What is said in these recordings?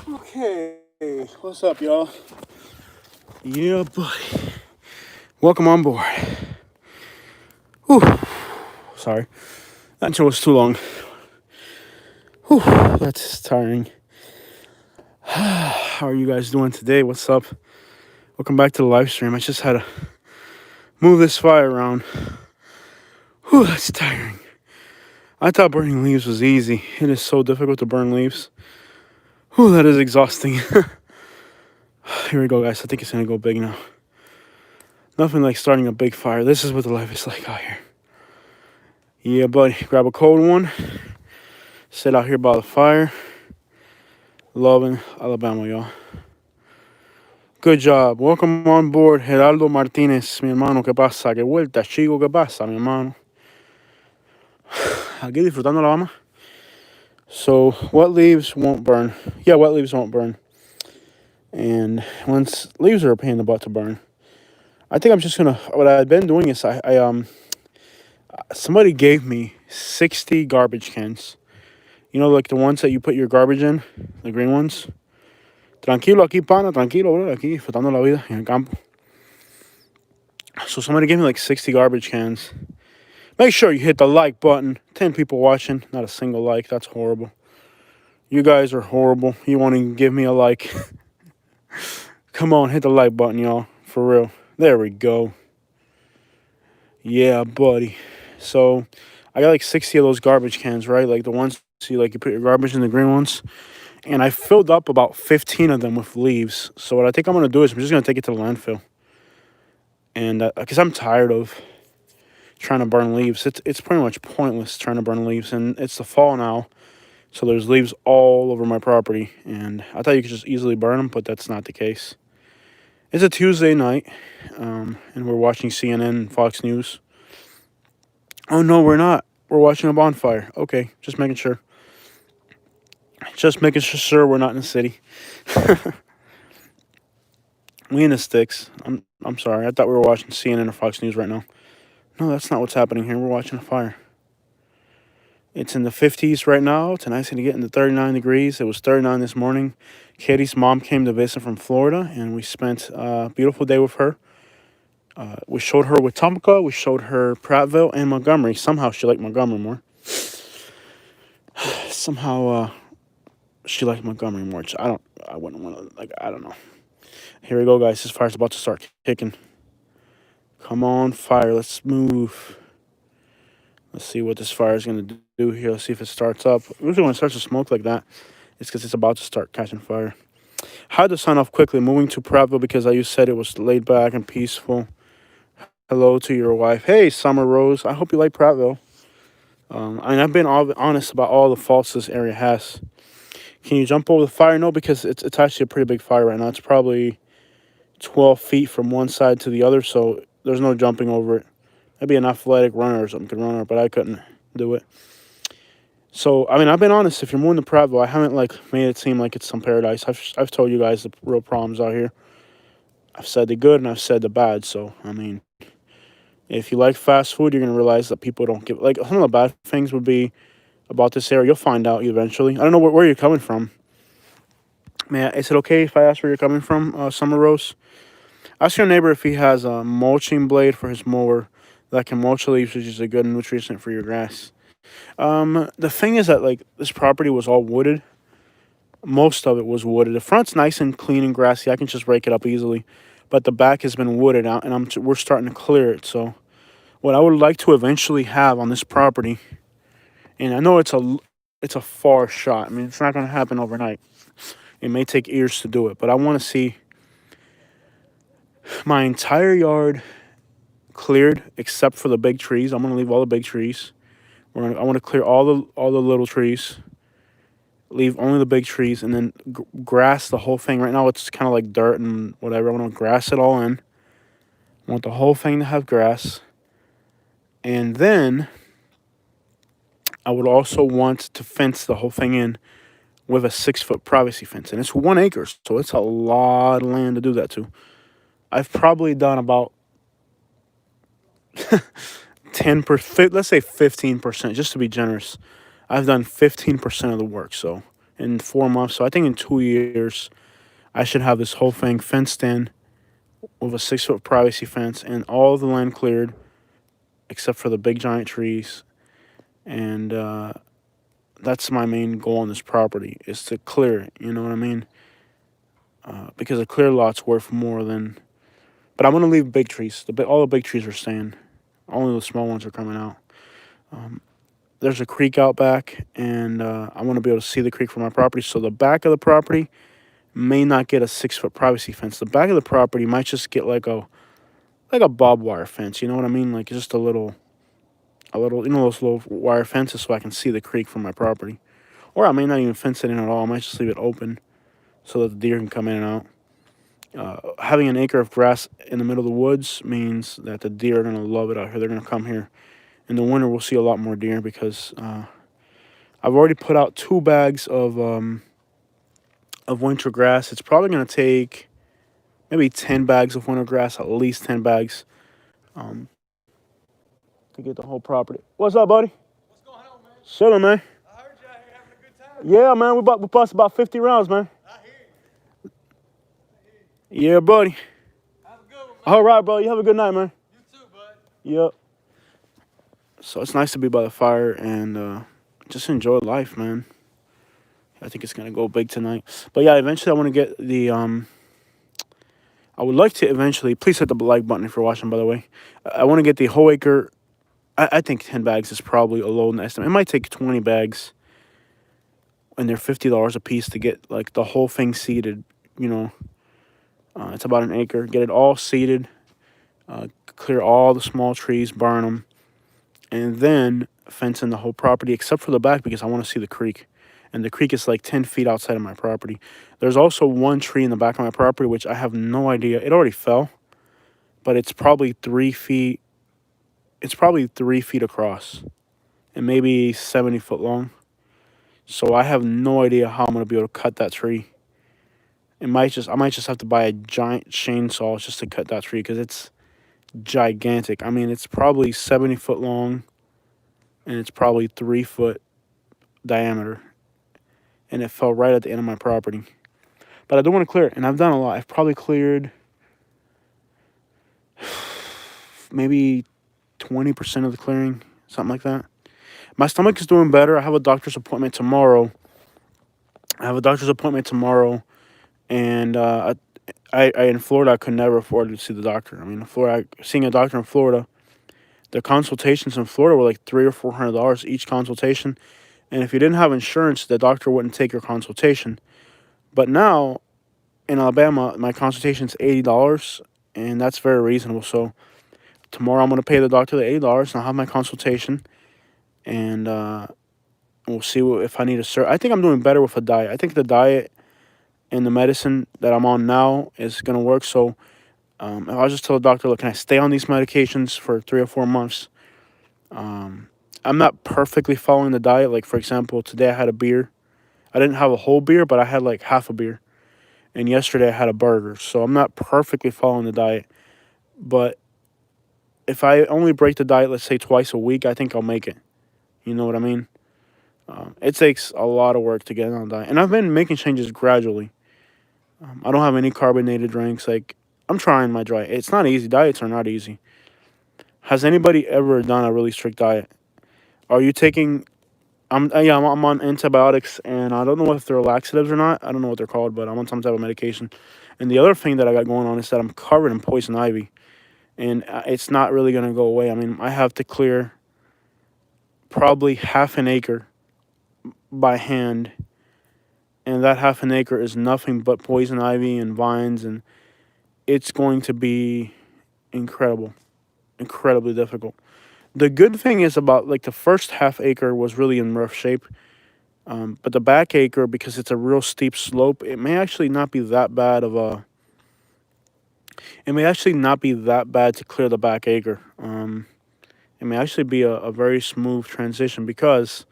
Okay, what's up, y'all? Yeah, buddy. Welcome on board. Whew. Sorry, that intro was too long. Whew. That's tiring. How are you guys doing today? What's up? Welcome back to the live stream. I just had to move this fire around. Whew, that's tiring. I thought burning leaves was easy. It is so difficult to burn leaves. Whew, that is exhausting. Here we go, guys. I think it's gonna go big now. Nothing like starting a big fire. This is what the life is like out here. Yeah, buddy. Grab a cold one. Sit out here by the fire. Loving Alabama, y'all. Good job. Welcome on board, Geraldo Martínez, mi hermano. ¿Qué pasa? ¿Qué vuelta, chico? ¿Qué pasa, mi hermano? Aquí disfrutando Alabama. So, wet leaves won't burn. Yeah, wet leaves won't burn. And once leaves are a pain in the butt to burn. I think I'm just gonna. What I've been doing is somebody gave me 60 garbage cans. You know, like the ones that you put your garbage in, the green ones. Tranquilo aquí, pana, tranquilo, bro. Aquí disfrutando la vida en el campo. So somebody gave me like 60 garbage cans. Make sure you hit the like button. 10 people watching, not a single like. That's horrible. You guys are horrible. You won't even give me a like. Come on, hit the like button, y'all. For real. There we go. Yeah, buddy. So I got like 60 of those garbage cans, right? Like the ones you put your garbage in, the green ones. And I filled up about 15 of them with leaves. So what I think I'm gonna do is I'm just gonna take it to the landfill. And because I'm tired of trying to burn leaves. It's pretty much pointless trying to burn leaves. And it's the fall now. So there's leaves all over my property. And I thought you could just easily burn them, but that's not the case. It's a Tuesday night. And we're watching CNN and Fox News. Oh, no, we're not. We're watching a bonfire. Okay, just making sure. Just making sure we're not in the city. We in the sticks. I'm sorry. I thought we were watching CNN or Fox News right now. No, that's not what's happening here. We're watching a fire. It's in the 50s right now. Tonight's going to get into 39 degrees. It was 39 this morning. Katie's mom came to visit from Florida, and we spent a beautiful day with her. We showed her Wetumpka. We showed her Prattville and Montgomery. Somehow she liked Montgomery more. Somehow she liked Montgomery more. I wouldn't want to, I don't know. Here we go, guys. This fire's about to start kicking. Come on, fire. Let's move. Let's see what this fire is going to do here. Let's see if it starts up. Usually when it starts to smoke like that, it's because it's about to start catching fire. Had to sign off quickly, moving to Prattville because you said it was laid back and peaceful. Hello to your wife. Hey, Summer Rose. I hope you like Prattville. I've been honest about all the faults this area has. Can you jump over the fire? No, because it's actually a pretty big fire right now. It's probably 12 feet from one side to the other, so there's no jumping over it. Maybe an athletic runner or something could run it, but I couldn't do it. So I mean, I've been honest. If you're moving to Prattville, I haven't like made it seem like it's some paradise. I've told you guys the real problems out here. I've said the good and I've said the bad. So I mean, if you like fast food, you're gonna realize that people don't give like some of the bad things would be about this area. You'll find out eventually. I don't know where you're coming from. Man, is it okay if I ask where you're coming from, Summer Rose? Ask your neighbor if he has a mulching blade for his mower that can mulch the leaves, which is a good nutrient for your grass. The thing is that like this property was all wooded. Most of it was wooded. The front's nice and clean and grassy. I can just rake it up easily, but the back has been wooded out, and we're starting to clear it. So what I would like to eventually have on this property, and I know it's a far shot. I mean, it's not going to happen overnight. It may take years to do it, but I want to see my entire yard cleared except for the big trees. I'm going to leave all the big trees. I want to clear all the little trees. Leave only the big trees, and then grass the whole thing. Right now it's kind of like dirt and whatever. I want to grass it all in. I want the whole thing to have grass. And then I would also want to fence the whole thing in with a 6-foot privacy fence. And it's 1 acre, so it's a lot of land to do that to. I've probably done about 10%, let's say 15%, just to be generous. I've done 15% of the work, so in 4 months. So I think in 2 years, I should have this whole thing fenced in with a 6-foot privacy fence and all the land cleared except for the big giant trees. And that's my main goal on this property, is to clear it, you know what I mean? Because a clear lot's worth more than... But I'm going to leave big trees. All the big trees are staying. Only the small ones are coming out. There's a creek out back, and I want to be able to see the creek from my property. So the back of the property may not get a 6-foot privacy fence. The back of the property might just get like a barbed wire fence. You know what I mean? Like just a little, you know, those little wire fences so I can see the creek from my property. Or I may not even fence it in at all. I might just leave it open so that the deer can come in and out. Having an acre of grass in the middle of the woods means that the deer are going to love it out here. They're going to come here. In the winter, we'll see a lot more deer because I've already put out 2 bags of winter grass. It's probably going to take maybe 10 bags of winter grass, at least 10 bags, um, to get the whole property. What's up, buddy? What's going on, man? Chilling, man. I heard you out here having a good time. Yeah, man. We bust about 50 rounds, man. I hear you. Yeah, buddy. Have a good one, man. All right, bro. You have a good night, man. You too, bud. Yep. So it's nice to be by the fire and just enjoy life, man. I think it's gonna go big tonight. But yeah, eventually I want to get the I would like to eventually. Please hit the like button if you're watching. By the way, I want to get the whole acre. I think 10 bags is probably a low estimate. It might take 20 bags, and they're $50 a piece to get like the whole thing seeded. You know, it's about an acre. Get it all seeded. Clear all the small trees, burn them, and then fence in the whole property except for the back because I want to see the creek. And the creek is like 10 feet outside of my property. There's also one tree in the back of my property, which I have no idea. It already fell, but it's probably 3 feet. It's probably 3 feet across and maybe 70 foot long. So I have no idea how I'm going to be able to cut that tree. I might just have to buy a giant chainsaw just to cut that tree because it's gigantic. I mean, it's probably 70 foot long and it's probably 3 foot diameter. And it fell right at the end of my property. But I do want to clear it, and I've done a lot. I've probably cleared maybe 20% of the clearing, something like that. My stomach is doing better. I have a doctor's appointment tomorrow. And in Florida, I could never afford to see the doctor. I mean, in Florida, seeing a doctor in Florida, the consultations in Florida were like $300 or $400 each consultation. And if you didn't have insurance, the doctor wouldn't take your consultation. But now, in Alabama, my consultation is $80, and that's very reasonable. So tomorrow I'm going to pay the doctor the $80, and I'll have my consultation, and we'll see if I need a I think I'm doing better with a diet. I think the diet and the medicine that I'm on now is going to work. So if I just tell the doctor, look, can I stay on these medications for 3 or 4 months? I'm not perfectly following the diet. Like for example, today I had a beer. I didn't have a whole beer, but I had like half a beer. And yesterday I had a burger. So I'm not perfectly following the diet. But if I only break the diet, let's say twice a week, I think I'll make it. You know what I mean? It takes a lot of work to get on a diet, and I've been making changes gradually. I don't have any carbonated drinks. Like I'm trying my diet. It's not easy. Diets are not easy. Has anybody ever done a really strict diet? Are you taking? I'm on antibiotics, and I don't know if they're laxatives or not. I don't know what they're called, but I'm on some type of medication. And the other thing that I got going on is that I'm covered in poison ivy, and it's not really gonna go away. I mean, I have to clear probably half an acre by hand, and that half an acre is nothing but poison ivy and vines, and it's going to be incredible, incredibly difficult. The good thing is about like the first half acre was really in rough shape, but the back acre, because it's a real steep slope, it may actually not be that bad of a. It may actually not be that bad to clear the back acre. It may actually be a very smooth transition because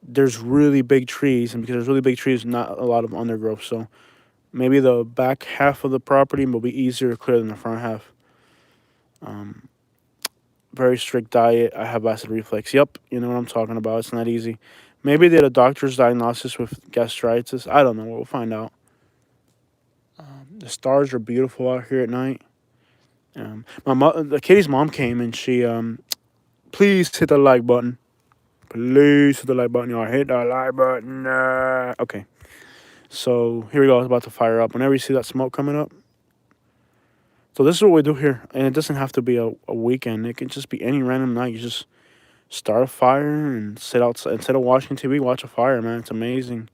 there's really big trees, and because there's really big trees, not a lot of undergrowth. So maybe the back half of the property will be easier to clear than the front half. Very strict diet. I have acid reflux. Yep, you know what I'm talking about. It's not easy. Maybe they had a doctor's diagnosis with gastritis. I don't know. We'll find out. The stars are beautiful out here at night. The kitty's mom came and she please hit the like button. Please hit the like button, y'all. Hit the like button. Okay. So here we go. It's about to fire up. Whenever you see that smoke coming up. So this is what we do here, and it doesn't have to be a weekend. It can just be any random night. You just start a fire and sit outside instead of watching TV. Watch a fire, man. It's amazing.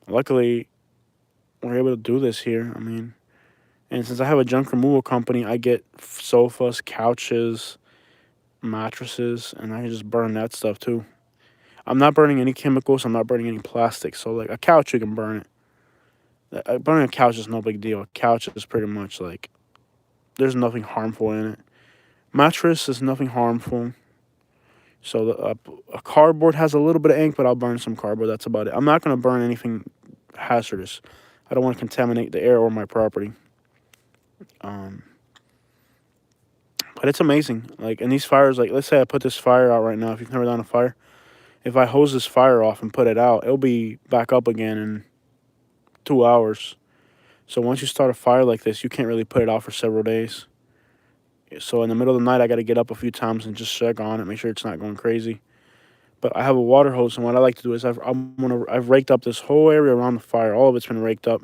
Luckily, we're able to do this here. I mean, and since I have a junk removal company, I get sofas, couches, mattresses, and I can just burn that stuff too. I'm not burning any chemicals. I'm not burning any plastic. So like a couch, you can burn it. Burning a couch is no big deal. A couch is pretty much like there's nothing harmful in it. Mattress is nothing harmful. So a cardboard has a little bit of ink, but I'll burn some cardboard. That's about it. I'm not gonna burn anything hazardous. I don't want to contaminate the air or my property. Um, but it's amazing. Like in these fires, like let's say I put this fire out right now. If you've never done a fire, if I hose this fire off and put it out, it'll be back up again in 2 hours. So once you start a fire like this, you can't really put it out for several days. So in the middle of the night, I got to get up a few times and just check on it, make sure it's not going crazy. But I have a water hose, and what I like to do is I've raked up this whole area around the fire. All of it's been raked up,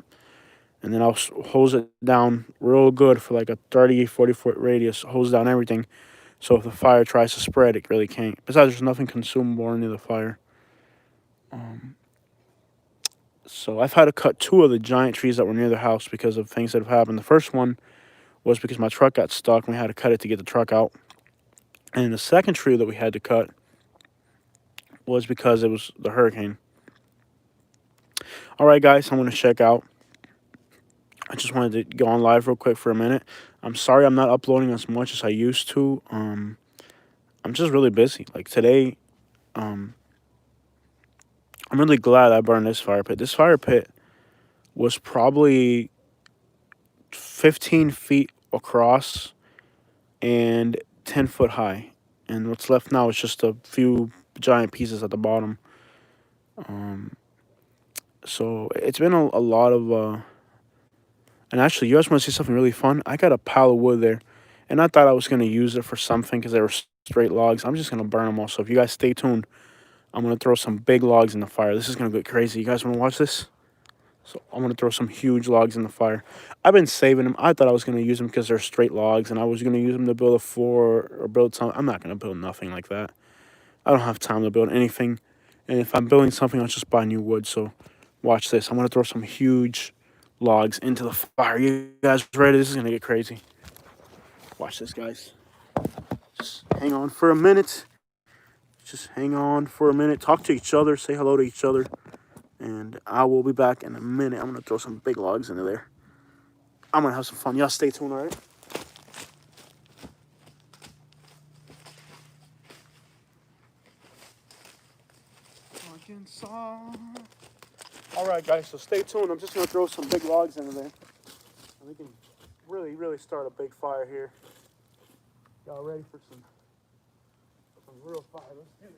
and then I'll hose it down real good for like a 30, 40 foot radius. Hose down everything, so if the fire tries to spread, it really can't. Besides, there's nothing consumable near the fire. So I've had to cut two of the giant trees that were near the house because of things that have happened. The first one was because my truck got stuck, and we had to cut it to get the truck out. And the second tree that we had to cut was because it was the hurricane. All right, guys, I'm going to check out. I just wanted to go on live real quick for a minute. I'm sorry I'm not uploading as much as I used to. I'm just really busy. Like today, um, I'm really glad I burned this fire pit. This fire pit was probably 15 feet across and 10 foot high. And what's left now is just a few giant pieces at the bottom. So it's been a lot of and actually, you guys want to see something really fun? I got a pile of wood there, and I thought I was going to use it for something because they were straight logs. I'm just going to burn them all. So if you guys stay tuned, I'm going to throw some big logs in the fire. This is going to get crazy. You guys want to watch this? So I'm going to throw some huge logs in the fire. I've been saving them. I thought I was going to use them because they're straight logs, and I was going to use them to build a floor or build something. I'm not going to build nothing like that. I don't have time to build anything. And if I'm building something, I'll just buy new wood. So watch this. I'm going to throw some huge logs into the fire. You guys ready? This is going to get crazy. Watch this, guys. Just hang on for a minute. Just hang on for a minute. Talk to each other. Say hello to each other. And I will be back in a minute. I'm going to throw some big logs into there. I'm going to have some fun. Y'all stay tuned, all right? Pumpkin song. All right, guys, so stay tuned. I'm just going to throw some big logs into there. And we can really start a big fire here. Y'all ready for some real fire? Let's do this.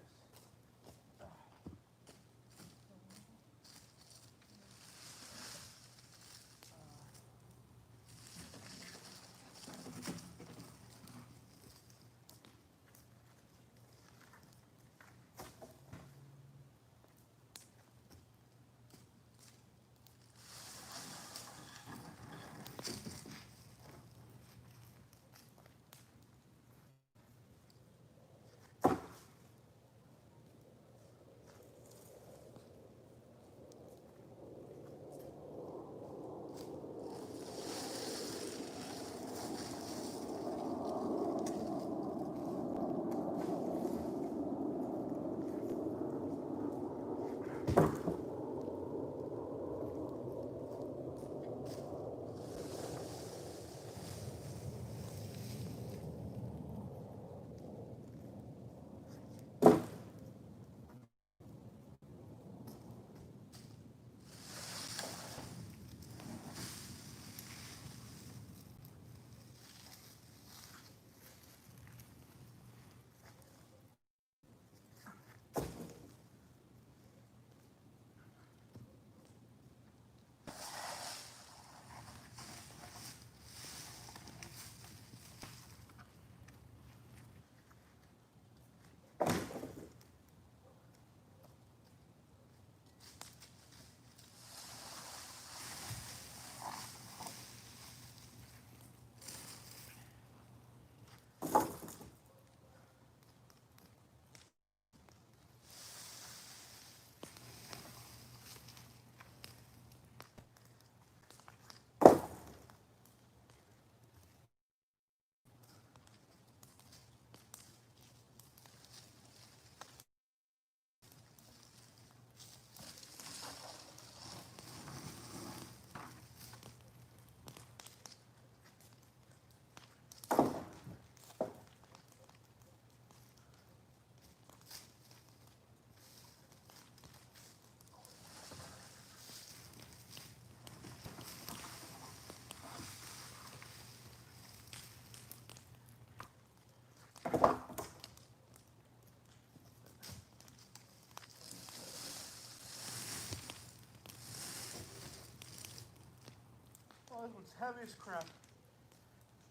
Oh, this one's heavy as crap.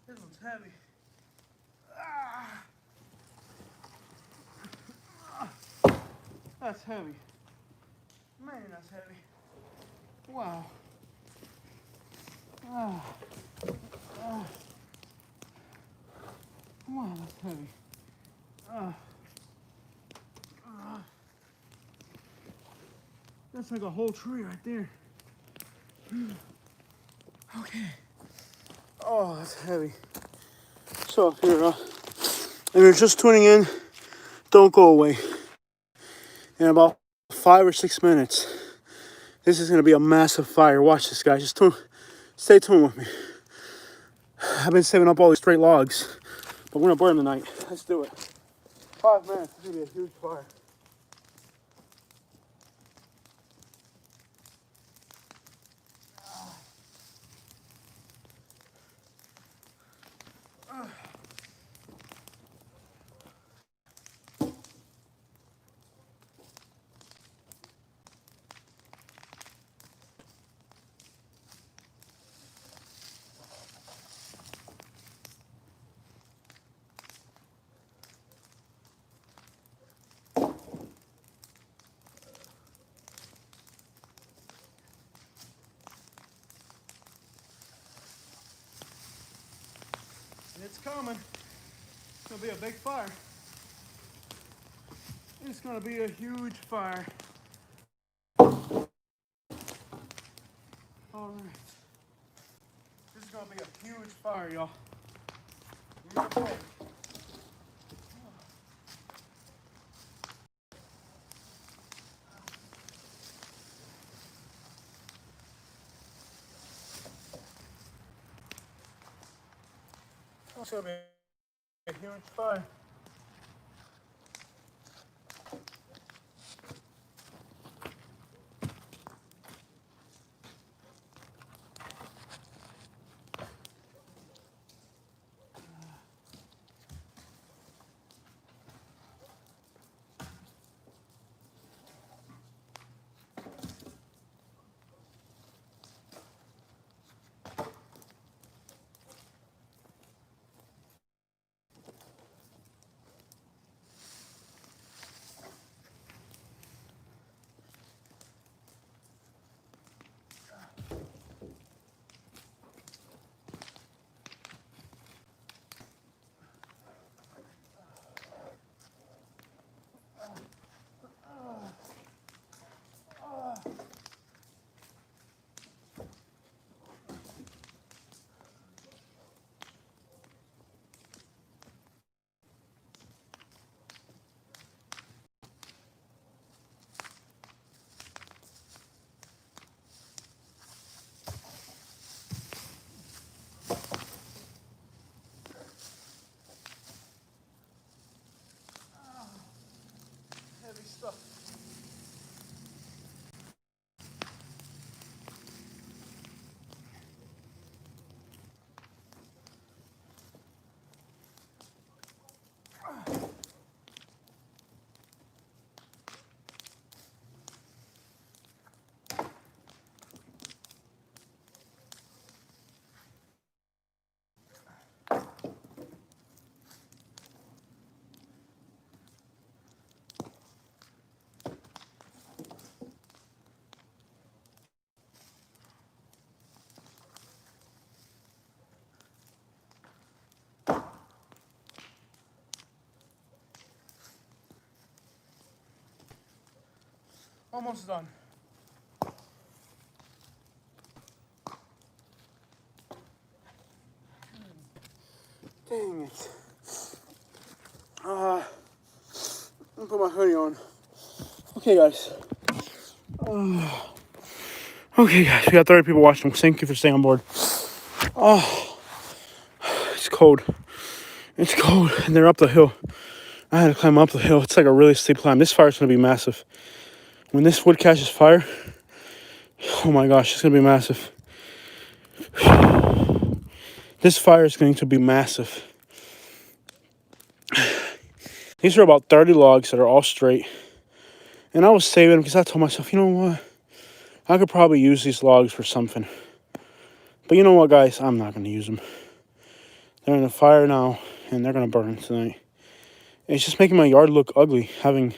This one's heavy. Ah, that's heavy. Man, that's heavy. Wow. Ah, ah. Wow, that's heavy. Ah, ah. That's like a whole tree right there. Okay. Oh, that's heavy. So here, if you're just tuning in, don't go away. In about 5 or 6 minutes, this is gonna be a massive fire. Watch this, guys. Stay tuned with me. I've been saving up all these straight logs, but we're gonna burn them tonight. Let's do it. 5 minutes. It's gonna be a huge fire. It's coming. It's gonna be a big fire. It's gonna be a huge fire. All right. This is gonna be a huge fire, y'all. It's gonna be a huge fire. Almost done. Dang it. I'm gonna put my hoodie on. Okay, guys. Okay, guys. We got 30 people watching. Thank you for staying on board. Oh, it's cold. It's cold, and they're up the hill. I had to climb up the hill. It's like a really steep climb. This fire's gonna be massive. When this wood catches fire, oh my gosh, it's gonna be massive. This fire is going to be massive. These are about 30 logs that are all straight. And I was saving them because I told myself, you know what? I could probably use these logs for something. But you know what, guys? I'm not going to use them. They're in the fire now, and they're going to burn tonight. It's just making my yard look ugly, having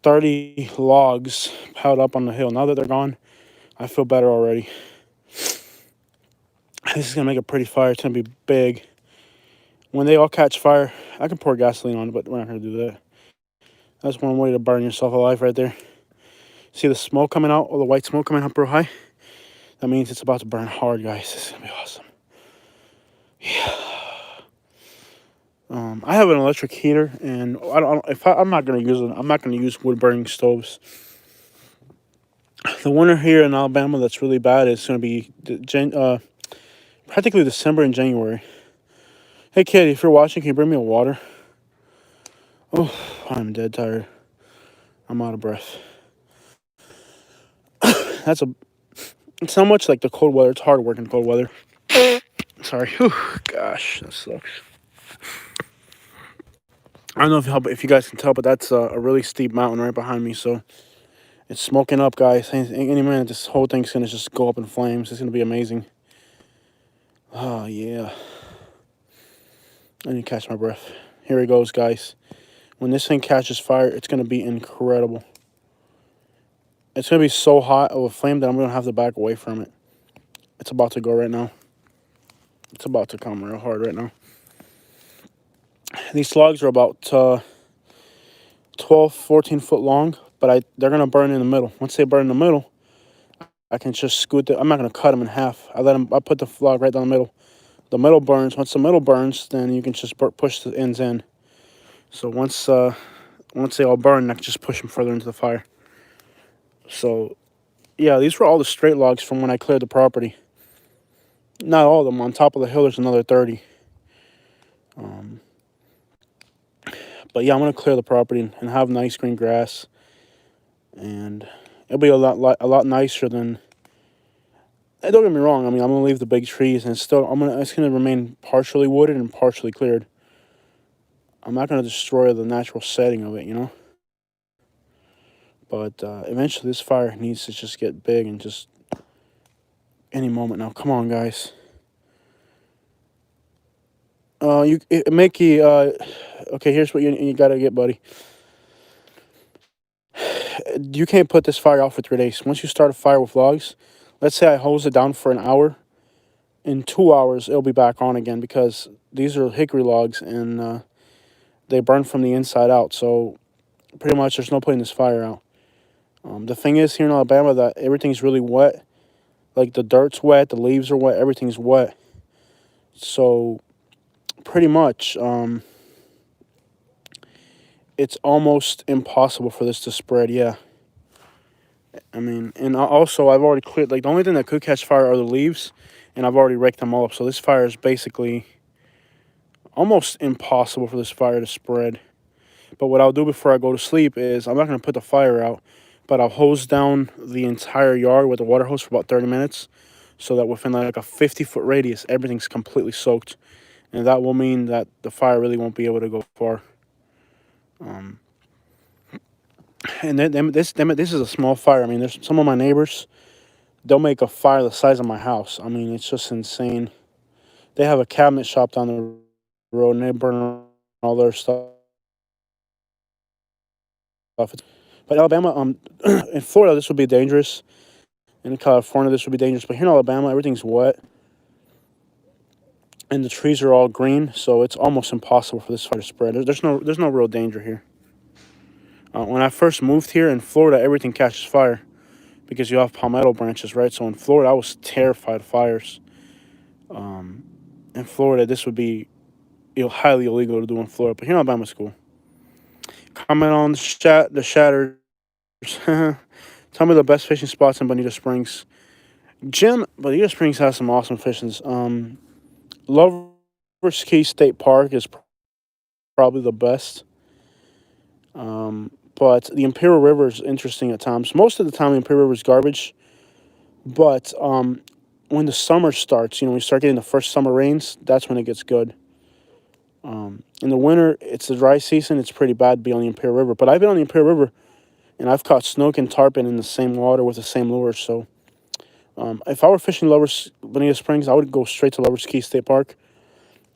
30 logs piled up on the hill. Now that they're gone, I feel better already. This is going to make a pretty fire. It's going to be big. When they all catch fire, I can pour gasoline on it, but we're not going to do that. That's one way to burn yourself alive right there. See the smoke coming out, or the white smoke coming up real high? That means it's about to burn hard, guys. This is going to be awesome. Yeah. I have an electric heater, and I'm not going to use it. I'm not going to use wood burning stoves. The winter here in Alabama that's really bad is going to be practically December and January. Hey, kid, if you're watching, can you bring me a water? Oh, I'm dead tired. I'm out of breath. It's not much like the cold weather. It's hard work in cold weather. Sorry. Whew, gosh, that sucks. I don't know if you guys can tell, but that's a really steep mountain right behind me, so it's smoking up, guys. Any minute, this whole thing's going to just go up in flames. It's going to be amazing. Oh, yeah. I need to catch my breath. Here it goes, guys. When this thing catches fire, it's going to be incredible. It's going to be so hot of a flame that I'm going to have to back away from it. It's about to go right now. It's about to come real hard right now. These logs are about 12, 14 foot long, but they're going to burn in the middle. Once they burn in the middle, I can just scoot I'm not going to cut them in half. I put the log right down the middle. The middle burns. Once the middle burns, then you can just push the ends in. So once they all burn, I can just push them further into the fire. So, yeah, these were all the straight logs from when I cleared the property. Not all of them. On top of the hill, there's another 30. But yeah, I'm gonna clear the property and have nice green grass, and it'll be a lot nicer than. Don't get me wrong. I mean, I'm gonna leave the big trees, and it's gonna remain partially wooded and partially cleared. I'm not gonna destroy the natural setting of it, you know. But eventually, this fire needs to just get big and just any moment now. Come on, guys. Okay, here's what you gotta get, buddy. You can't put this fire out for 3 days. Once you start a fire with logs, let's say I hose it down for an hour. In 2 hours, it'll be back on again because these are hickory logs and they burn from the inside out. So pretty much there's no putting this fire out. The thing is here in Alabama that everything's really wet. Like the dirt's wet, the leaves are wet, everything's wet. So pretty much it's almost impossible for this to spread, yeah. I mean, and also I've already cleared, like the only thing that could catch fire are the leaves, and I've already raked them all up. So this fire is basically almost impossible for this fire to spread. But what I'll do before I go to sleep is I'm not going to put the fire out, but I'll hose down the entire yard with a water hose for about 30 minutes so that within like a 50-foot radius, everything's completely soaked. And that will mean that the fire really won't be able to go far. And then this is a small fire. I mean, there's some of my neighbors, they'll make a fire the size of my house. I mean, it's just insane. They have a cabinet shop down the road, and they burn all their stuff. But Alabama, in Florida, this would be dangerous. In California, this would be dangerous. But here in Alabama, everything's wet, and the trees are all green, so it's almost impossible for this fire to spread. There's no real danger here. When I first moved here in Florida, everything catches fire because you have palmetto branches, right? So in Florida, I was terrified of fires. Um, in Florida, this would be highly illegal to do in Florida, but here in Alabama, it's cool. Comment on the shatters. Tell me the best fishing spots in Bonita Springs. Jim, Bonita Springs has some awesome fishings. Lover's Key State Park is probably the best. But the Imperial River is interesting at times. Most of the time, the Imperial River is garbage. But when the summer starts, we start getting the first summer rains. That's when it gets good. In the winter, it's the dry season. It's pretty bad to be on the Imperial River. But I've been on the Imperial River, and I've caught snook and tarpon in the same water with the same lures. So if I were fishing Lovers Bonita Springs, I would go straight to Lovers Key State Park.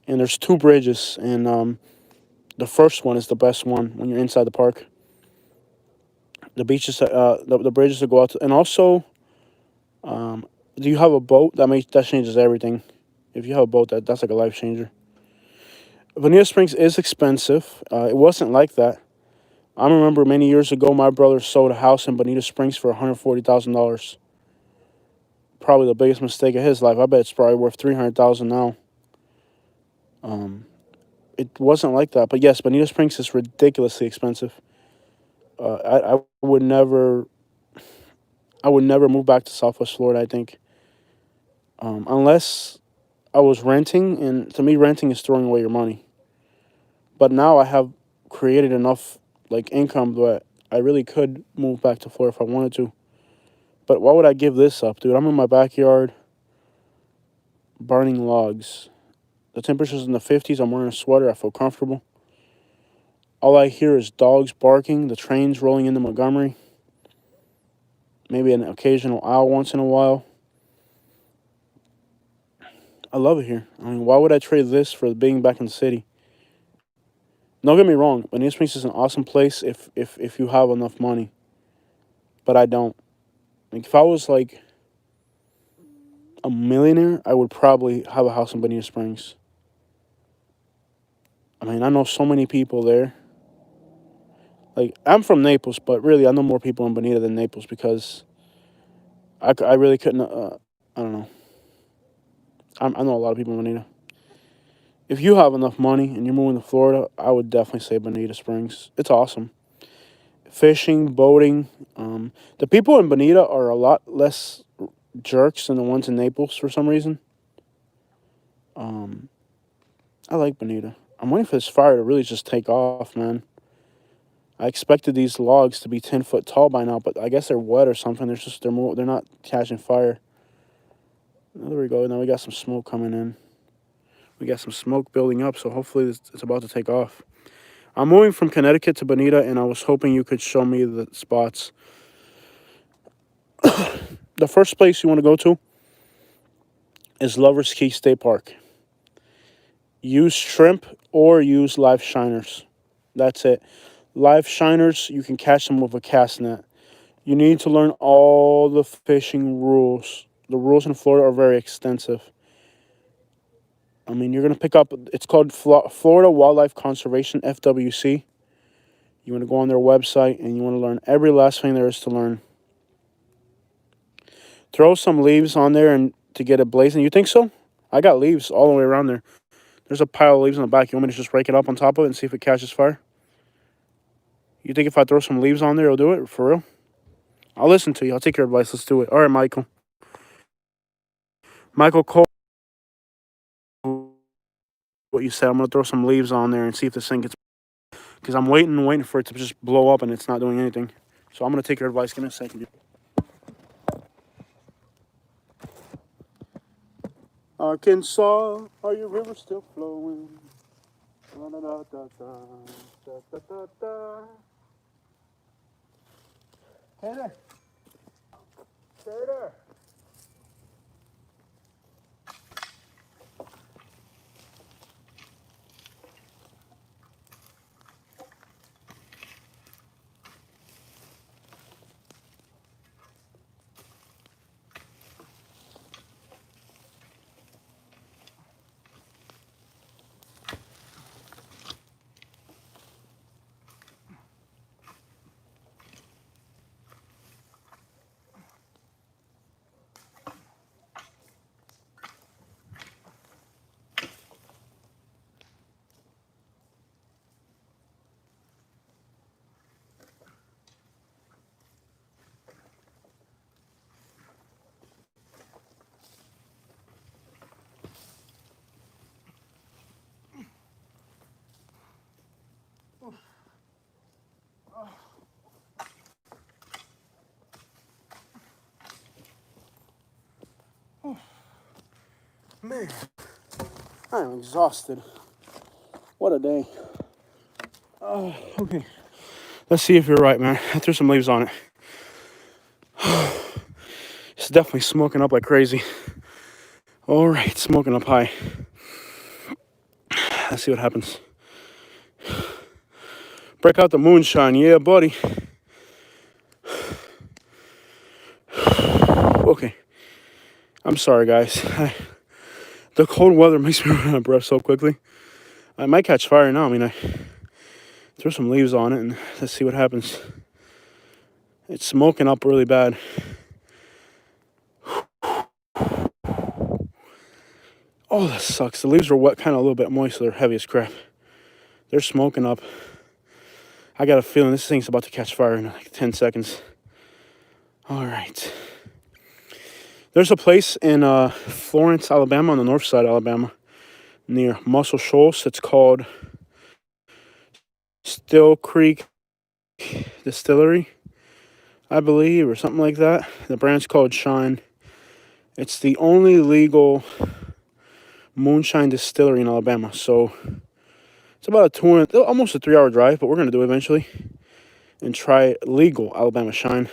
And there's two bridges, and the first one is the best one when you're inside the park. The beaches, the bridges that go out, and also, do you have a boat? That changes everything. If you have a boat, that's like a life changer. Bonita Springs is expensive. It wasn't like that. I remember many years ago, my brother sold a house in Bonita Springs for $140,000. Probably the biggest mistake of his life. I bet it's probably worth $300,000 now. Um, it wasn't like that, but yes, Bonita Springs is ridiculously expensive. I I would never move back to Southwest Florida. I think, unless I was renting, and to me, renting is throwing away your money. But now I have created enough like income that I really could move back to Florida if I wanted to. But why would I give this up, dude? I'm in my backyard burning logs. The temperature's in the 50s. I'm wearing a sweater. I feel comfortable. All I hear is dogs barking, the trains rolling into Montgomery, maybe an occasional owl once in a while. I love it here. I mean, why would I trade this for being back in the city? Don't get me wrong. Bonita Springs is an awesome place if you have enough money. But I don't. Like, if I was like a millionaire, I would probably have a house in Bonita Springs. I mean, I know so many people there. Like, I'm from Naples, but really, I know more people in Bonita than Naples because I really couldn't. I don't know. I know a lot of people in Bonita. If you have enough money and you're moving to Florida, I would definitely say Bonita Springs. It's awesome. Fishing, boating. The people in Bonita are a lot less jerks than the ones in Naples for some reason. Um, I like Bonita. I'm waiting for this fire to really just take off, man. I expected these logs to be 10 foot tall by now, but I guess they're wet or something. They're not catching fire. Oh, there we go. Now we got some smoke coming in. We got some smoke building up, so hopefully it's about to take off. I'm moving from Connecticut to Bonita, and I was hoping you could show me the spots. The first place you want to go to is Lover's Key State Park. Use shrimp or use live shiners. That's it. Live shiners, you can catch them with a cast net. You need to learn all the fishing rules. The rules in Florida are very extensive. I mean, you're going to pick up, it's called Florida Wildlife Conservation, FWC. You want to go on their website and you want to learn every last thing there is to learn. Throw some leaves on there and to get it blazing. You think so? I got leaves all the way around there. There's a pile of leaves in the back. You want me to just rake it up on top of it and see if it catches fire? You think if I throw some leaves on there, it'll do it? For real? I'll listen to you. I'll take your advice. Let's do it. All right, Michael. Michael Cole, what you said. I'm going to throw some leaves on there and see if this thing gets... Because I'm waiting and waiting for it to just blow up and it's not doing anything. So I'm going to take your advice. Give me a second. Arkansas, are your rivers still flowing? Da, da, da, da, da, da, da, da. Hey there. Hey there. Man, I am exhausted. What a day. Okay. Let's see if you're right, man. I threw some leaves on it. It's definitely smoking up like crazy. All right, smoking up high. Let's see what happens. Break out the moonshine, yeah, buddy. Okay. I'm sorry, guys. The cold weather makes me run out of breath so quickly. I might catch fire now. I mean, I throw some leaves on it and let's see what happens. It's smoking up really bad. Oh, that sucks. The leaves are wet, kind of a little bit moist, so they're heavy as crap. They're smoking up. I got a feeling this thing's about to catch fire in like 10 seconds. All right. There's a place in Florence, Alabama, on the north side of Alabama, near Muscle Shoals. It's called Still Creek Distillery, I believe, or something like that. The brand's called Shine. It's the only legal moonshine distillery in Alabama. So it's about almost a 3-hour drive, but we're going to do it eventually and try legal Alabama Shine.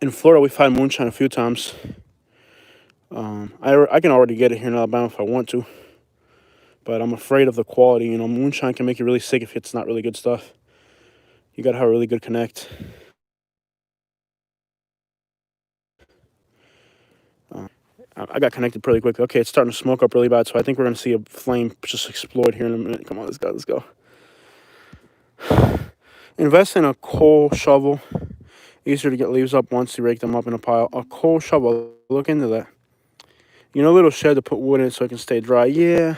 In Florida, we've had moonshine a few times. I can already get it here in Alabama if I want to, but I'm afraid of the quality. You know, moonshine can make you really sick if it's not really good stuff. You got to have a really good connect. I got connected pretty quickly. Okay, it's starting to smoke up really bad, so I think we're going to see a flame just explode here in a minute. Come on, let's go, let's go. Invest in a coal shovel. Easier to get leaves up once you rake them up in a pile. A coal shovel, look into that. You know, a little shed to put wood in so it can stay dry. Yeah,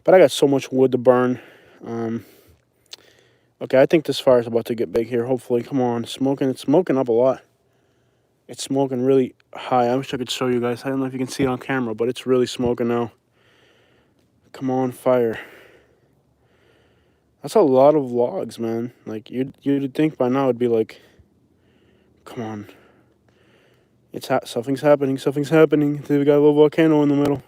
but I got so much wood to burn. Okay, I think this fire is about to get big here, hopefully. Come on, smoking. It's smoking up a lot. It's smoking really high. I wish I could show you guys. I don't know if you can see it on camera, but it's really smoking now. Come on, fire. That's a lot of logs, man. Like, you'd think by now it'd be like, come on. Something's happening. Something's happening. We got a little volcano in the middle.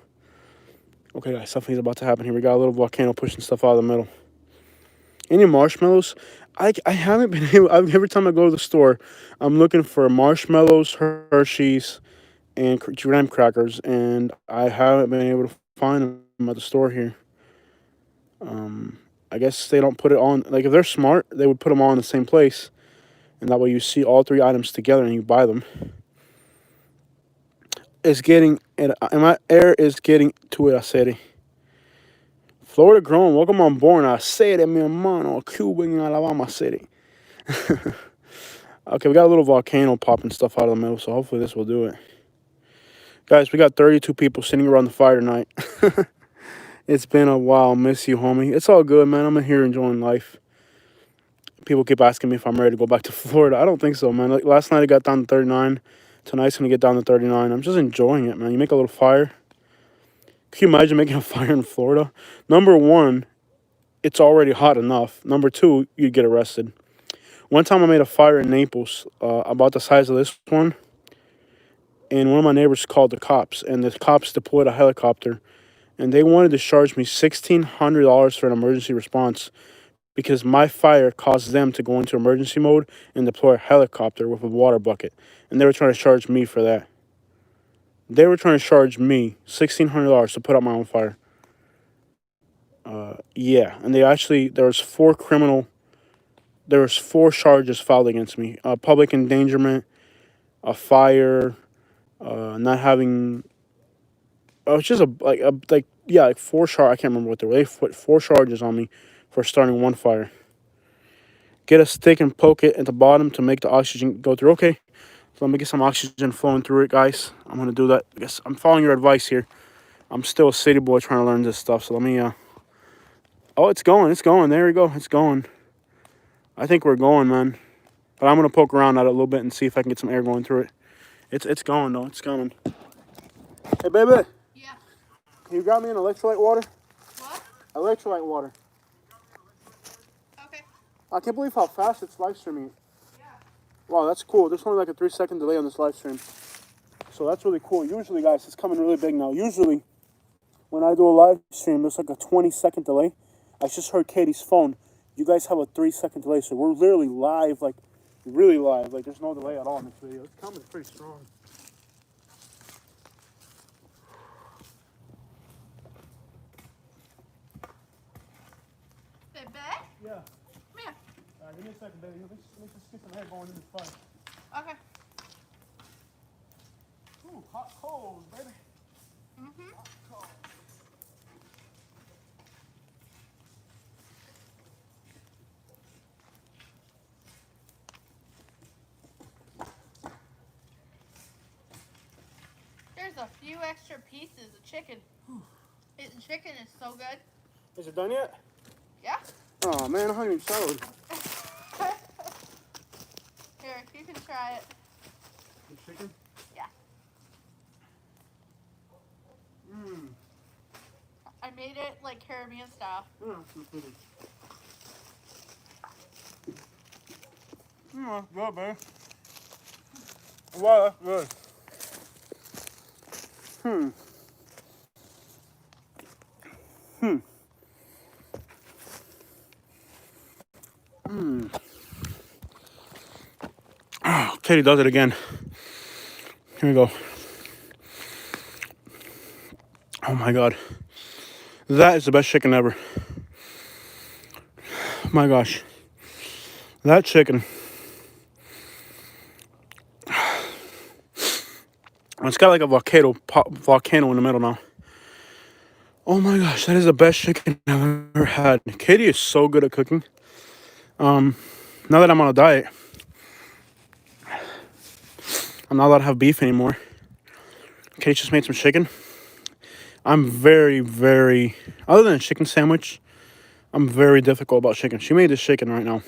Okay, guys, something's about to happen here. We got a little volcano pushing stuff out of the middle. Any marshmallows? I haven't been able. Every time I go to the store, I'm looking for marshmallows, Hershey's, and graham crackers, and I haven't been able to find them at the store here. I guess they don't put it on. Like, if they're smart, they would put them all in the same place, and that way you see all 3 items together and you buy them. It's getting, and my air is getting to it. I said it. Florida grown, welcome on board. I said it, mi hermano, Cuba in Alabama City. Okay, we got a little volcano popping stuff out of the middle, so hopefully this will do it. Guys, we got 32 people sitting around the fire tonight. It's been a while. Miss you, homie. It's all good, man. I'm in here enjoying life. People keep asking me if I'm ready to go back to Florida. I don't think so, man. Like, last night it got down to 39. Tonight's going to get down to 39. I'm just enjoying it, man. You make a little fire. Can you imagine making a fire in Florida? Number one, it's already hot enough. Number two, you'd get arrested. One time I made a fire in Naples, about the size of this one. And one of my neighbors called the cops. And the cops deployed a helicopter. And they wanted to charge me $1,600 for an emergency response because my fire caused them to go into emergency mode and deploy a helicopter with a water bucket. And they were trying to charge me for that. They were trying to charge me $1,600 to put out my own fire. Yeah, and there was 4 charges filed against me. Public endangerment, a fire, not having... it's just like 4 charges. I can't remember what they were. They put 4 charges on me for starting one fire. Get a stick and poke it at the bottom to make the oxygen go through. Okay, so let me get some oxygen flowing through it, guys. I'm going to do that. I guess I'm following your advice here. I'm still a city boy trying to learn this stuff, so let me... Oh, it's going. It's going. There we go. It's going. I think we're going, man. But I'm going to poke around at it a little bit and see if I can get some air going through it. It's going, though. It's coming. Hey, baby. Yeah. You got me an electrolyte water? What? Electrolyte water. Okay. I can't believe how fast it's live streaming. Yeah. Wow, that's cool. There's only like a 3-second delay on this live stream. So that's really cool. Usually, guys, it's coming really big now. Usually, when I do a live stream, there's like a 20-second delay. I just heard Katie's phone. You guys have a 3-second delay, so we're literally live, like really live. Like there's no delay at all in this video. It's coming pretty strong. Hey, babe? Yeah. Come here. Give me a second, baby. Let me just get some hair going in this fire. Okay. Ooh, hot coals, baby. Mm-hmm. Hot coals. There's a few extra pieces of chicken. Eating chicken is so good. Is it done yet? Yeah. Oh man, I haven't even showered. Here, you can try it. The chicken? Yeah. Mmm. I made it like Caribbean style. That's good, man. Wow, that's good. Oh, Katie does it again. Here we go. Oh my god. That is the best chicken ever. My gosh. That chicken. It's got like a volcano in the middle now. Oh my gosh, that is the best chicken I've ever had. Katie is so good at cooking. Now that I'm on a diet, I'm not allowed to have beef anymore. Katie just made some chicken. I'm very, very, other than a chicken sandwich, I'm very difficult about chicken. She made this chicken right now.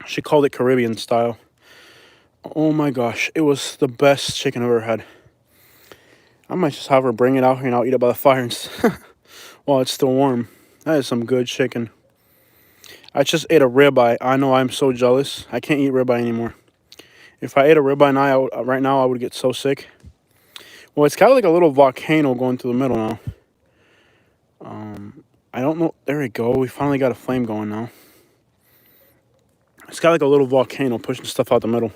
She called it Caribbean style. Oh my gosh, it was the best chicken I've ever had. I might just have her bring it out here and I'll eat it by the fire while it's still warm. That is some good chicken. I just ate a ribeye. I know I'm so jealous. I can't eat ribeye anymore. If I ate a ribeye now, right now, I would get so sick. Well, it's got like a little volcano going through the middle now. I don't know. There we go. We finally got a flame going now. It's got like a little volcano pushing stuff out the middle.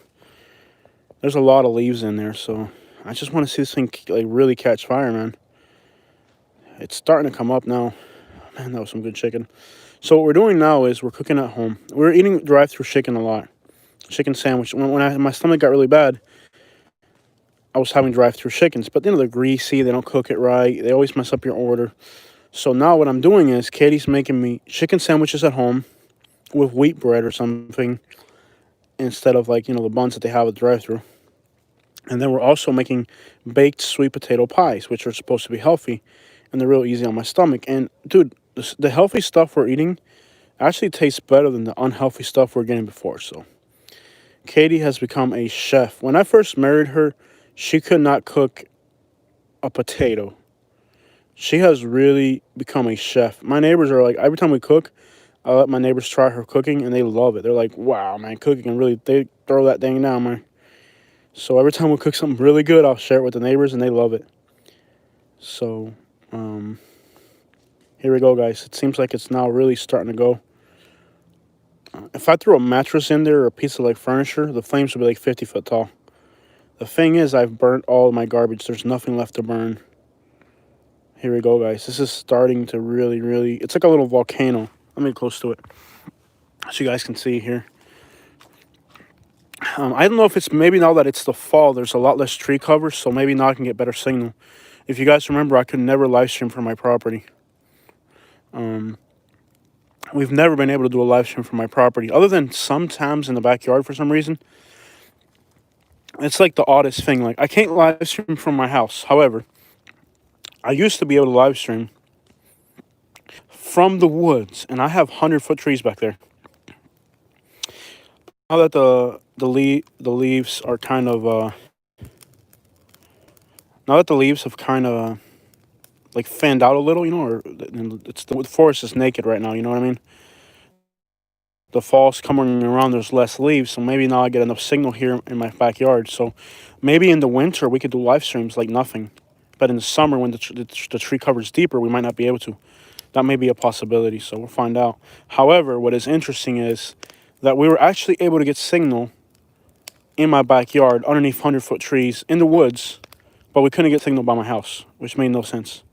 There's a lot of leaves in there, so I just want to see this thing like really catch fire, man. It's starting to come up now. Man, that was some good chicken. So what we're doing now is we're cooking at home. We're eating drive-through chicken a lot. Chicken sandwich. When my stomach got really bad, I was having drive-through chickens. But they're greasy. They don't cook it right. They always mess up your order. So now what I'm doing is Katie's making me chicken sandwiches at home with wheat bread or something instead of like, the buns that they have at the drive-through. And then we're also making baked sweet potato pies, which are supposed to be healthy, and they're real easy on my stomach. And dude, the healthy stuff we're eating actually tastes better than the unhealthy stuff we're getting before. So Katie has become a chef. When I first married her, she could not cook a potato. She has really become a chef. My neighbors are like, every time we cook, I let my neighbors try her cooking, and they love it. They're like, wow, man, cooking, and really, they throw that thing down, man. So every time we cook something really good, I'll share it with the neighbors, and they love it. So, here we go, guys. It seems like it's now really starting to go. If I threw a mattress in there or a piece of, like, furniture, the flames would be, like, 50 foot tall. The thing is, I've burnt all of my garbage. There's nothing left to burn. Here we go, guys. This is starting to really, really... It's like a little volcano. Let me get close to it so you guys can see here. I don't know if it's maybe now that it's the fall, there's a lot less tree cover, so maybe now I can get better signal. If you guys remember, I could never live stream from my property. We've never been able to do a live stream from my property, other than sometimes in the backyard for some reason. It's like the oddest thing. Like, I can't live stream from my house. However, I used to be able to live stream from the woods, and I have 100-foot trees back there. Now that the leaves are kind of now that the leaves have kind of like fanned out a little, or the forest is naked right now. You know what I mean? the fall's coming around, there's less leaves, so maybe now I get enough signal here in my backyard. So maybe in the winter we could do live streams like nothing, but in the summer when the tree cover's deeper, we might not be able to. That may be a possibility, so we'll find out. However, what is interesting is that we were actually able to get signal in my backyard underneath 100-foot trees in the woods, but we couldn't get signal by my house, which made no sense.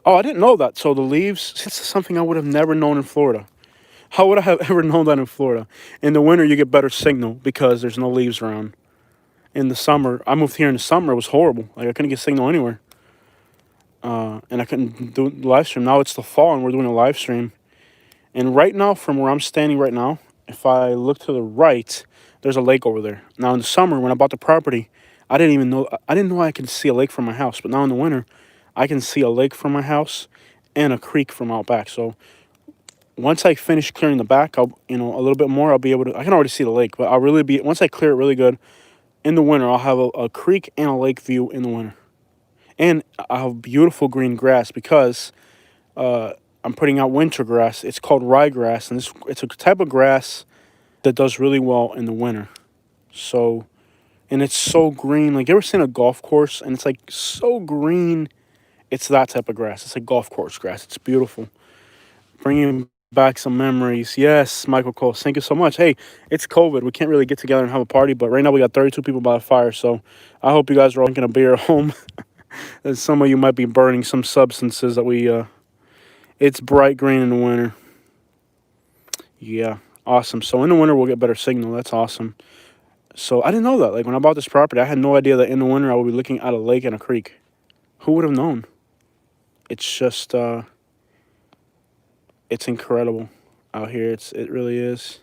Oh, I didn't know that. So the leaves, this is something I would have never known in Florida. How would I have ever known that in Florida? In the winter, you get better signal because there's no leaves around. In the summer, I moved here in the summer. It was horrible. Like, I couldn't get signal anywhere. And I couldn't do the live stream. Now it's the fall, and we're doing a live stream. And right now, from where I'm standing right now, if I look to the right, there's a lake over there. Now, in the summer, when I bought the property, I didn't know I could see a lake from my house. But now in the winter, I can see a lake from my house and a creek from out back. So once I finish clearing the back, I'll, a little bit more, I'll be able to, I can already see the lake, but I'll really be, once I clear it really good, in the winter, I'll have a creek and a lake view in the winter. And I'll have beautiful green grass because I'm putting out winter grass. It's called ryegrass, and it's a type of grass that does really well in the winter. So, and it's so green. Like, you ever seen a golf course and it's like so green? It's that type of grass. It's like golf course grass. It's beautiful. Bringing back some memories. Yes, Michael Cole, thank you so much. Hey, it's COVID. We can't really get together and have a party, but right now we got 32 people by the fire. So I hope you guys are all drinking a beer at home. And some of you might be burning some substances that it's bright green in the winter. Yeah, awesome. So in the winter, we'll get better signal. That's awesome. So I didn't know that. Like, when I bought this property, I had no idea that in the winter I would be looking at a lake and a creek. Who would have known? It's just, it's incredible out here. It really is.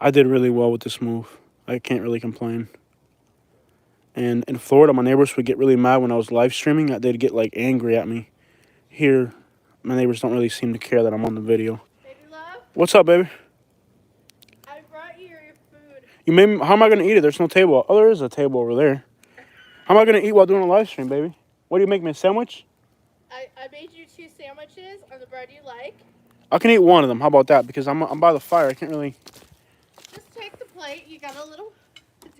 I did really well with this move. I can't really complain. And in Florida, my neighbors would get really mad when I was live streaming. They'd get, like, angry at me. Here, my neighbors don't really seem to care that I'm on the video. Baby love, What's up, baby? I brought you your food. You made me, how am I going to eat it? There's no table. Oh, there is a table over there. How am I going to eat while doing a live stream, baby? What do you make me, a sandwich? I made you 2 sandwiches on the bread you like. I can eat one of them. How about that? Because I'm by the fire. I can't really... Just take the plate. You got a little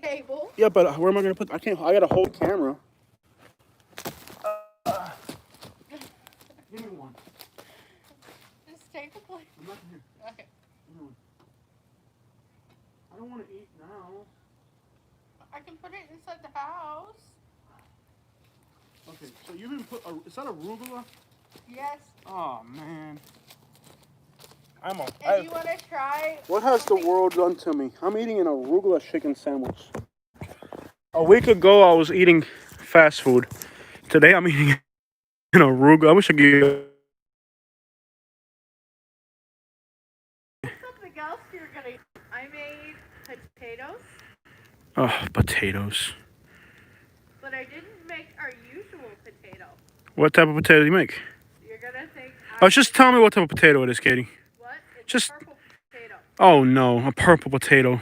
table. Yeah, but where am I going to put... I got to hold camera. Give me one. Just take the plate. I'm not here. Okay. I don't want to eat now. I can put it inside the house. Okay, so you didn't put... is that arugula? Yes. Oh, man. And you want to try... What has the world done to me? I'm eating an arugula chicken sandwich. A week ago, I was eating fast food. Today, I'm eating an arugula. I wish I could... Something else you're going to eat. I made potatoes. Oh, potatoes. But I didn't make our usual potato. What type of potato do you make? You're going to think... Oh, just tell me what type of potato it is, Katie. What? It's Just... a purple potato. Oh, no. A purple potato.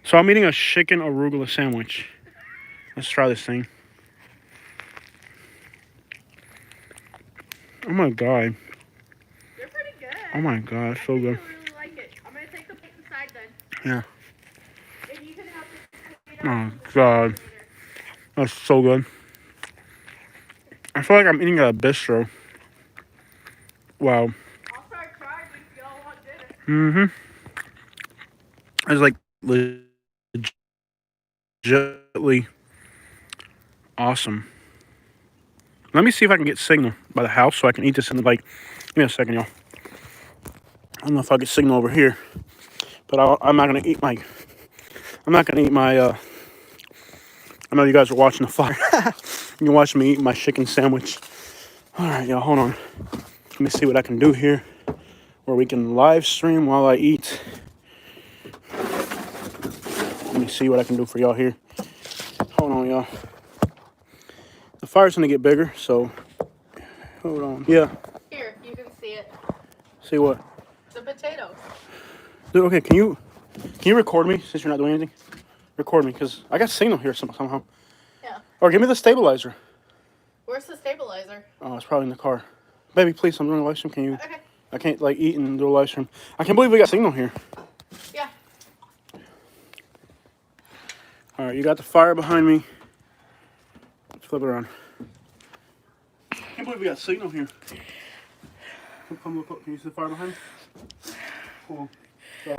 So I'm eating a chicken arugula sandwich. Let's try this thing. Oh, my God. They're pretty good. Oh, my God. So good. I really like it. I'm going to take the plate inside then. Yeah. And you can have the potato. Oh, God. That's so good. I feel like I'm eating at a bistro. Wow. I'll start trying if y'all want dinner. Mm-hmm. It's like legitimately awesome. Let me see if I can get signal by the house so I can eat this in the, like, give me a second, y'all. I don't know if I get signal over here, but I'm not going to eat my, I know you guys are watching the fire. You can watch me eat my chicken sandwich. All right, y'all, hold on. Let me see what I can do here where we can live stream while I eat. Let me see what I can do for y'all here. Hold on, y'all. The fire's gonna get bigger, so hold on. Yeah. Here, you can see it. See what? The potatoes. Dude, okay, can you record me since you're not doing anything? Record me, because I got signal here somehow. Yeah. Or give me the stabilizer. Where's the stabilizer? Oh, it's probably in the car. Baby, please, I'm doing a live stream. Can you? Okay. I can't like eat and do a live stream. I can't believe we got signal here. Yeah. All right, you got the fire behind me. Let's flip it around. I can't believe we got signal here. Come look up. Can you see the fire behind me? Cool. So,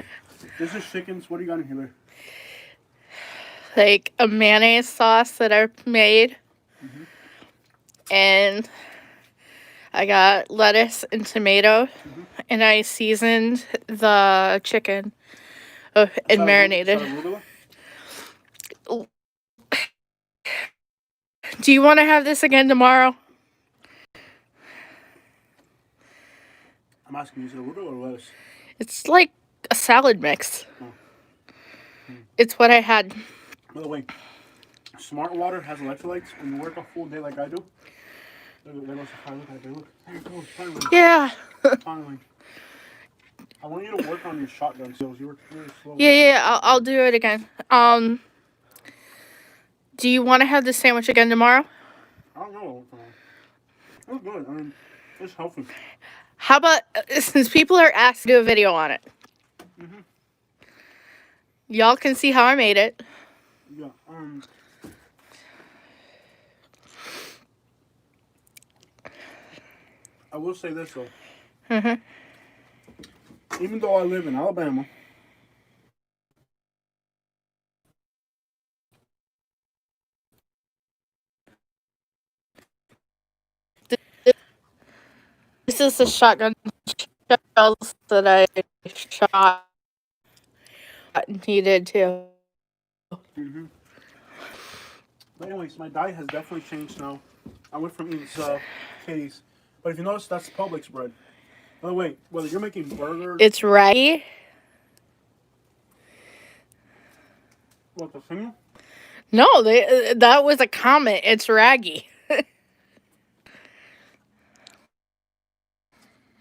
this is chickens. What do you got in here, Larry? Like a mayonnaise sauce that I made. And I got lettuce and tomato. And I seasoned the chicken and marinated. Do you want to have this again tomorrow? I'm asking you, is it arugula or lettuce? It's like a salad mix. Oh. It's what I had. By the way, Smart Water has electrolytes. When you work a full day like I do, there goes the fire. Look at it. Look. There it goes. Finally. Yeah. Finally. I want you to work on your shotgun skills. You were really slow. Yeah. I'll do it again. Do you want to have the sandwich again tomorrow? I don't know. It's good. I mean, it's healthy. How about, since people are asked to do a video on it, y'all can see how I made it. Yeah. I will say this though. Even though I live in Alabama, This is the shotgun shells that I shot needed to. But anyways, my diet has definitely changed now. I went from eating Katie's, but if you notice, that's Publix bread. By the way, whether you're making burgers, It's raggy. what, the signal? No, that was a comment. It's raggy.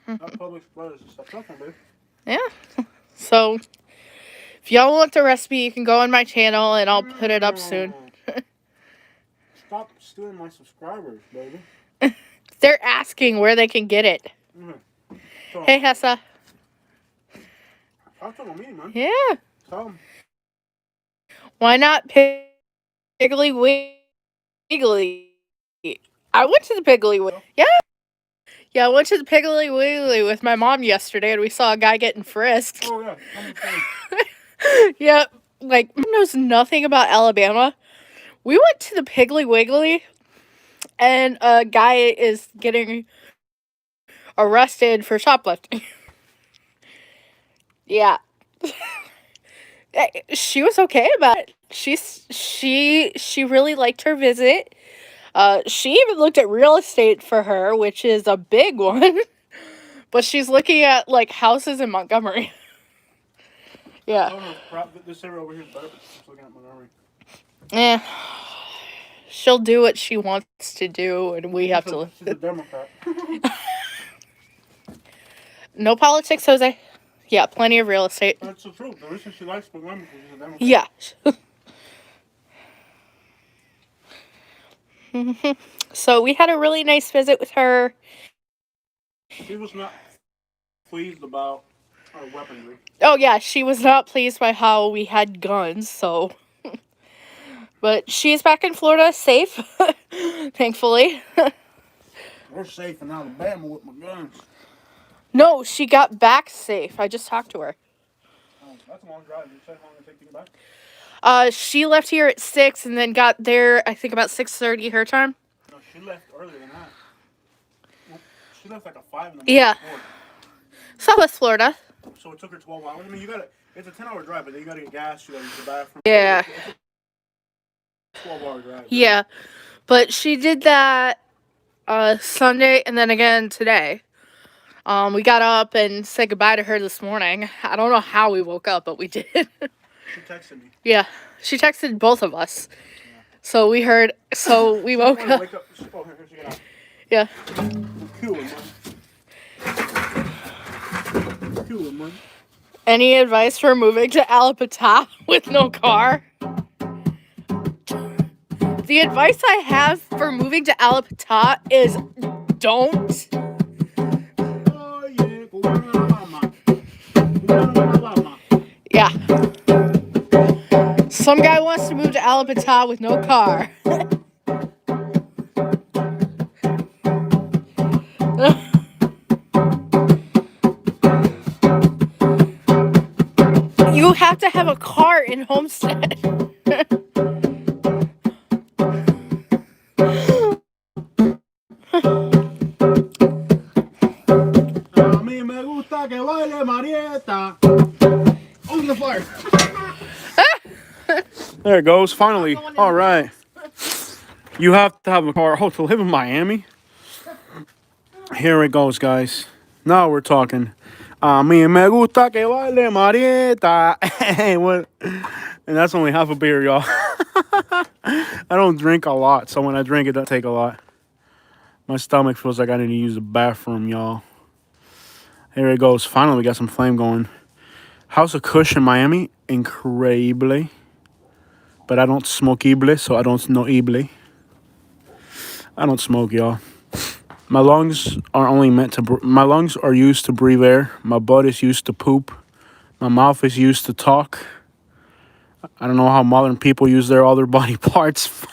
That Publix bread is just a tough one, babe. Yeah. So, if y'all want the recipe, you can go on my channel and I'll put it up soon. Stop stealing my subscribers, baby. They're asking where they can get it. So, Hey, Hessa. Talk to me, man. Yeah. Tell them. Why not Piggly Wiggly? I went to the Piggly Wiggly. Yeah. Yeah, I went to the Piggly Wiggly with my mom yesterday and we saw a guy getting frisked. Oh, yeah. Yeah, like, mom knows nothing about Alabama. We went to the Piggly Wiggly and a guy is getting arrested for shoplifting. Yeah. She was okay about it. She really liked her visit. She even looked at real estate for her, which is a big one. But she's looking at like houses in Montgomery. Yeah. This area over here is better, but she's looking at Montgomery. Yeah. She'll do what she wants to do, and we have to. She's a Democrat. No politics, Jose. Yeah, plenty of real estate. That's the truth. The reason she likes Montgomery is she's a Democrat. Yeah. So we had a really nice visit with her. She was not pleased about our weaponry. Oh yeah, she was not pleased by how we had guns, so. But she's back in Florida, safe, thankfully. We're safe in Alabama with my guns. No, she got back safe. I just talked to her. Oh, that's a long drive. You said how long it take to get back? She left here at 6 and then got there, I think, about 6:30 her time. No, she left earlier than that. Well, she left like a 5 in the morning. Yeah. Southwest Florida. So it took her 12 hours. I mean, it's a 10-hour drive, but then you gotta get gas, you gotta use the bathroom. Yeah. It's a 12-hour drive. Yeah. But she did that Sunday and then again today. We got up and said goodbye to her this morning. I don't know how we woke up, but we did. She texted me. Yeah. She texted both of us. Yeah. So we woke up. Wake up. Oh, here she got out. Yeah. Cool, man. Any advice for moving to Alapata with no car? The advice I have for moving to Alapata is don't. Oh, yeah. Yeah. Some guy wants to move to Alabama with no car. You have to have a car in Homestead. A mí me gusta que baile Marieta. Oh, the fire. There it goes, finally. All right. You have to have a car. Oh, to live in Miami? Here it goes, guys. Now we're talking. A mí me gusta que baile Marieta. Hey, what? And that's only half a beer, y'all. I don't drink a lot, so when I drink, it doesn't take a lot. My stomach feels like I need to use the bathroom, y'all. Here it goes. Finally, we got some flame going. House of Kush in Miami, increíble. But I don't smoke ible, so I don't know ible. I don't smoke, y'all. My lungs are only meant to. My lungs are used to breathe air. My butt is used to poop. My mouth is used to talk. I don't know how modern people use their other body parts.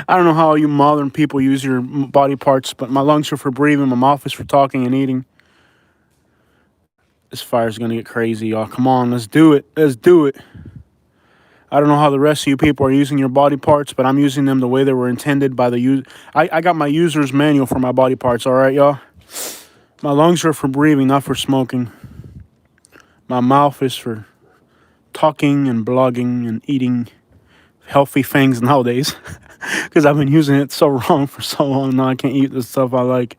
I don't know how you modern people use your body parts, but my lungs are for breathing. My mouth is for talking and eating. This fire's gonna get crazy, y'all. Come on, let's do it. Let's do it. I don't know how the rest of you people are using your body parts, but I'm using them the way they were intended by the user. I got my user's manual for my body parts, all right, y'all? My lungs are for breathing, not for smoking. My mouth is for talking and blogging and eating healthy things nowadays. Because I've been using it so wrong for so long now I can't eat the stuff I like.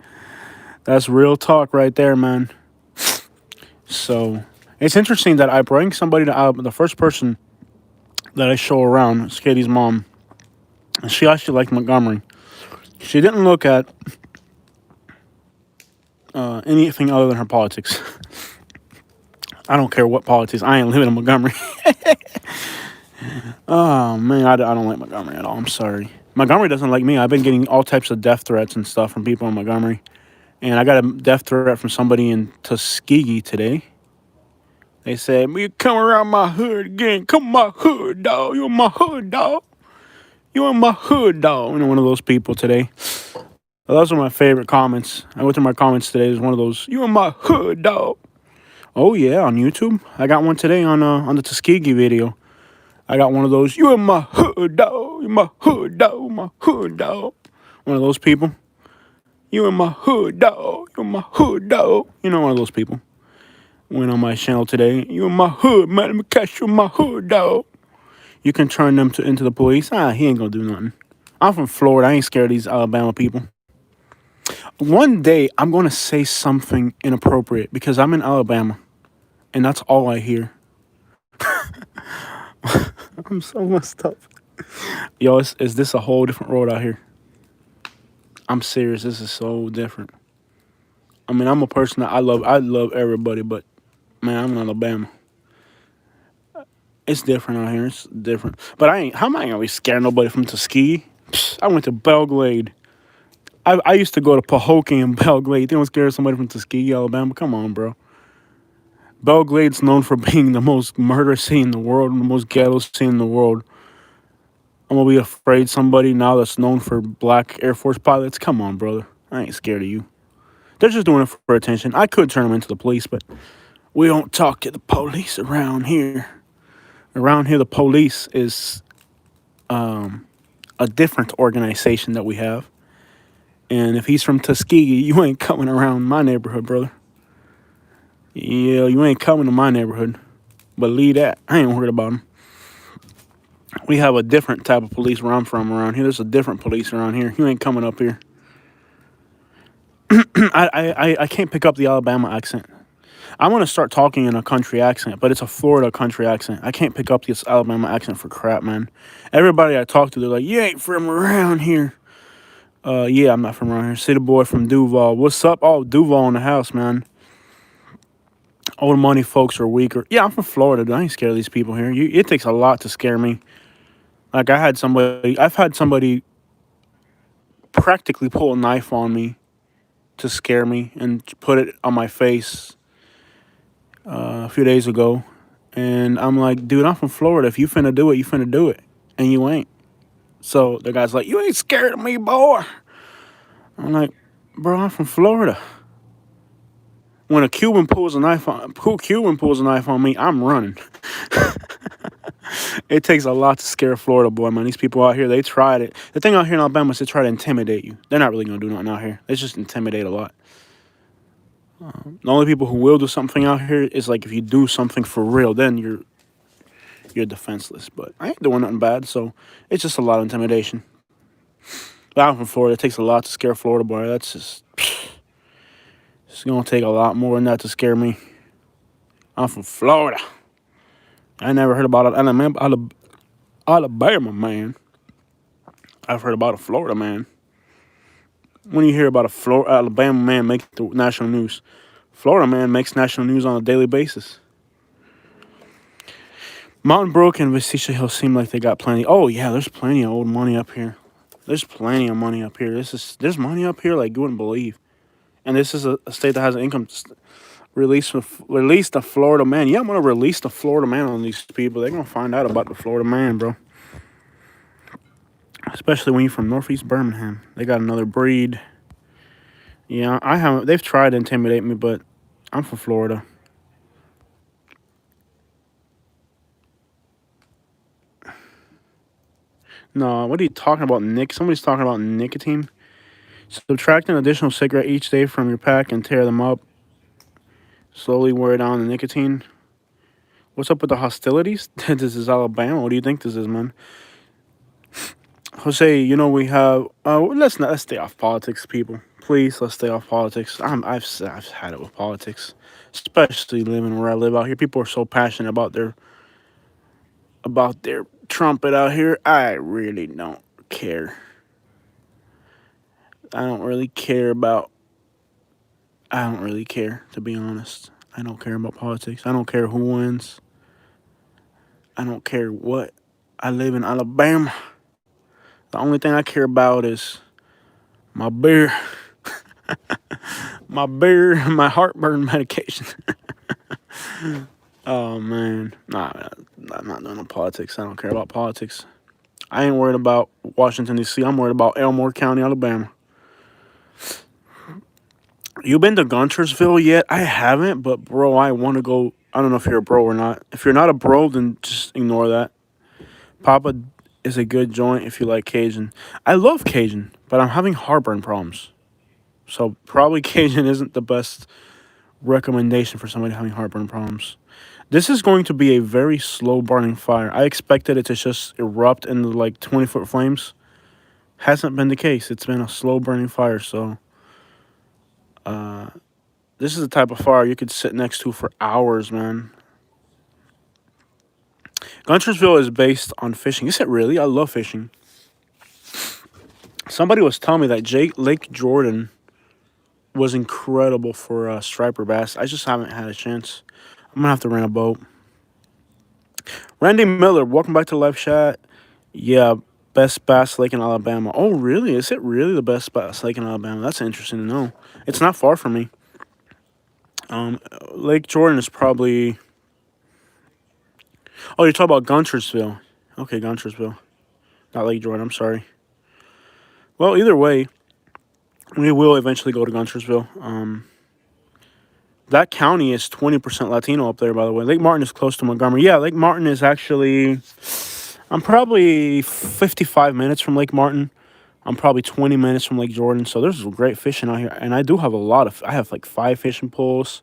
That's real talk right there, man. So, it's interesting that I bring somebody to the first person that I show around is Katie's mom. And she actually liked Montgomery. She didn't look at anything other than her politics. I don't care what politics. I ain't living in Montgomery. Oh, man, I don't like Montgomery at all. I'm sorry. Montgomery doesn't like me. I've been getting all types of death threats and stuff from people in Montgomery. And I got a death threat from somebody in Tuskegee today. They said, "You come around my hood again. Come my hood, dog. You in my hood, dog. You in my hood, dog." You know, one of those people today. Well, those are my favorite comments. I went through my comments today. There's one of those, "You in my hood, dog." Oh, yeah, on YouTube. I got one today on the Tuskegee video. I got one of those, "You in my hood, dog. You in my hood, dog. My hood, dog." One of those people. "You in my hood, dog. You in my hood, dog." You know, one of those people. Went on my channel today. "You in my hood, man. Let me catch you in my hood, dog." You can turn them into the police. He ain't gonna do nothing. I'm from Florida. I ain't scared of these Alabama people. One day, I'm gonna say something inappropriate because I'm in Alabama. And that's all I hear. I'm so messed up. Yo, is this a whole different road out here? I'm serious. This is so different. I mean, I'm a person that I love everybody, but man, I'm in Alabama. It's different out here. It's different. But how am I gonna be scaring nobody from Tuskegee? I went to Belglade. I used to go to Pahokee and Belglade. They don't scare somebody from Tuskegee, Alabama. Come on, bro. Belglade's known for being the most murderous city in the world and the most ghetto city in the world. I'm gonna be afraid somebody now that's known for black Air Force pilots. Come on, brother. I ain't scared of you. They're just doing it for attention. I could turn them into the police, but we don't talk to the police around here. Around here, the police is a different organization that we have. And if he's from Tuskegee, you ain't coming around my neighborhood, brother. Yeah, you ain't coming to my neighborhood. Believe that. I ain't worried about him. We have a different type of police where I'm from around here. There's a different police around here. You ain't coming up here. I can't pick up the Alabama accent. I'm going to start talking in a country accent, but it's a Florida country accent. I can't pick up this Alabama accent for crap, man. Everybody I talk to, they're like, "You ain't from around here." Yeah, I'm not from around here. City boy from Duval. What's up? Oh, Duval in the house, man. Old money folks are weaker. Yeah, I'm from Florida, dude. I ain't scared of these people here. It takes a lot to scare me. Like, I've had somebody practically pull a knife on me to scare me and put it on my face. a few days ago, and I'm like, dude, I'm from Florida. If you finna do it, you finna do it, and you ain't. So the guy's like, you ain't scared of me, boy. I'm like, bro, I'm from Florida. When a Cuban pulls a knife on me, I'm running. It takes a lot to scare a Florida boy, man. These people out here, they tried it. The thing out here in Alabama is they try to intimidate you. They're not really gonna do nothing out here. They just intimidate a lot. The only people who will do something out here is like if you do something for real, then you're defenseless. But I ain't doing nothing bad, so it's just a lot of intimidation. But I'm from Florida. It takes a lot to scare a Florida boy. That's just it's gonna take a lot more than that to scare me. I'm from Florida. I never heard about it. Alabama man. I've heard about a Florida man. When you hear about a Alabama man make the national news, Florida man makes national news on a daily basis. Mountain Brook and Vestisha Hill seem like they got plenty. Oh yeah, there's plenty of old money up here. There's plenty of money up here. There's money up here like you wouldn't believe. And this is a state that has an income release the Florida man. Yeah, I'm gonna release the Florida man on these people. They're gonna find out about the Florida man, bro. Especially when you're from Northeast Birmingham. They got another breed. Yeah, I haven't. They've tried to intimidate me, but I'm from Florida. No, what are you talking about, Nick? Somebody's talking about nicotine. Subtract an additional cigarette each day from your pack and tear them up. Slowly wear down the nicotine. What's up with the hostilities? This is Alabama. What do you think this is, man? Jose, you know we have. Let's stay off politics, people. Please, let's stay off politics. I've had it with politics, especially living where I live out here. People are so passionate about their trumpet out here. I really don't care. I don't really care about. I don't really care, to be honest. I don't care about politics. I don't care who wins. I don't care what. I live in Alabama. The only thing I care about is my beer, my heartburn medication. Oh man, nah, I'm not doing no politics. I don't care about politics. I ain't worried about Washington D.C. I'm worried about Elmore County, Alabama. You been to Guntersville yet? I haven't, but bro, I want to go. I don't know if you're a bro or not. If you're not a bro, then just ignore that. Papa is a good joint if you like Cajun. I love Cajun, but I'm having heartburn problems. So probably Cajun isn't the best recommendation for somebody having heartburn problems. This is going to be a very slow burning fire. I expected it to just erupt into like 20-foot flames. Hasn't been the case. It's been a slow burning fire. So this is the type of fire you could sit next to for hours, man. Guntersville is based on fishing. Is it really? I love fishing. Somebody was telling me that Lake Jordan was incredible for striper bass. I just haven't had a chance. I'm gonna have to rent a boat. Randy Miller, welcome back to live chat. Yeah, best bass lake in Alabama. Oh, really? Is it really the best bass lake in Alabama? That's interesting to know. It's not far from me. Lake Jordan is probably. Oh, you're talking about Guntersville. Okay, Guntersville, not Lake Jordan. I'm sorry. Well, either way, we will eventually go to Guntersville. That county is 20% Latino up there, by the way. Lake Martin is close to Montgomery. Yeah, Lake Martin is actually. I'm probably 55 minutes from Lake Martin. I'm probably 20 minutes from Lake Jordan. So there's great fishing out here. And I do have I have like 5 fishing poles,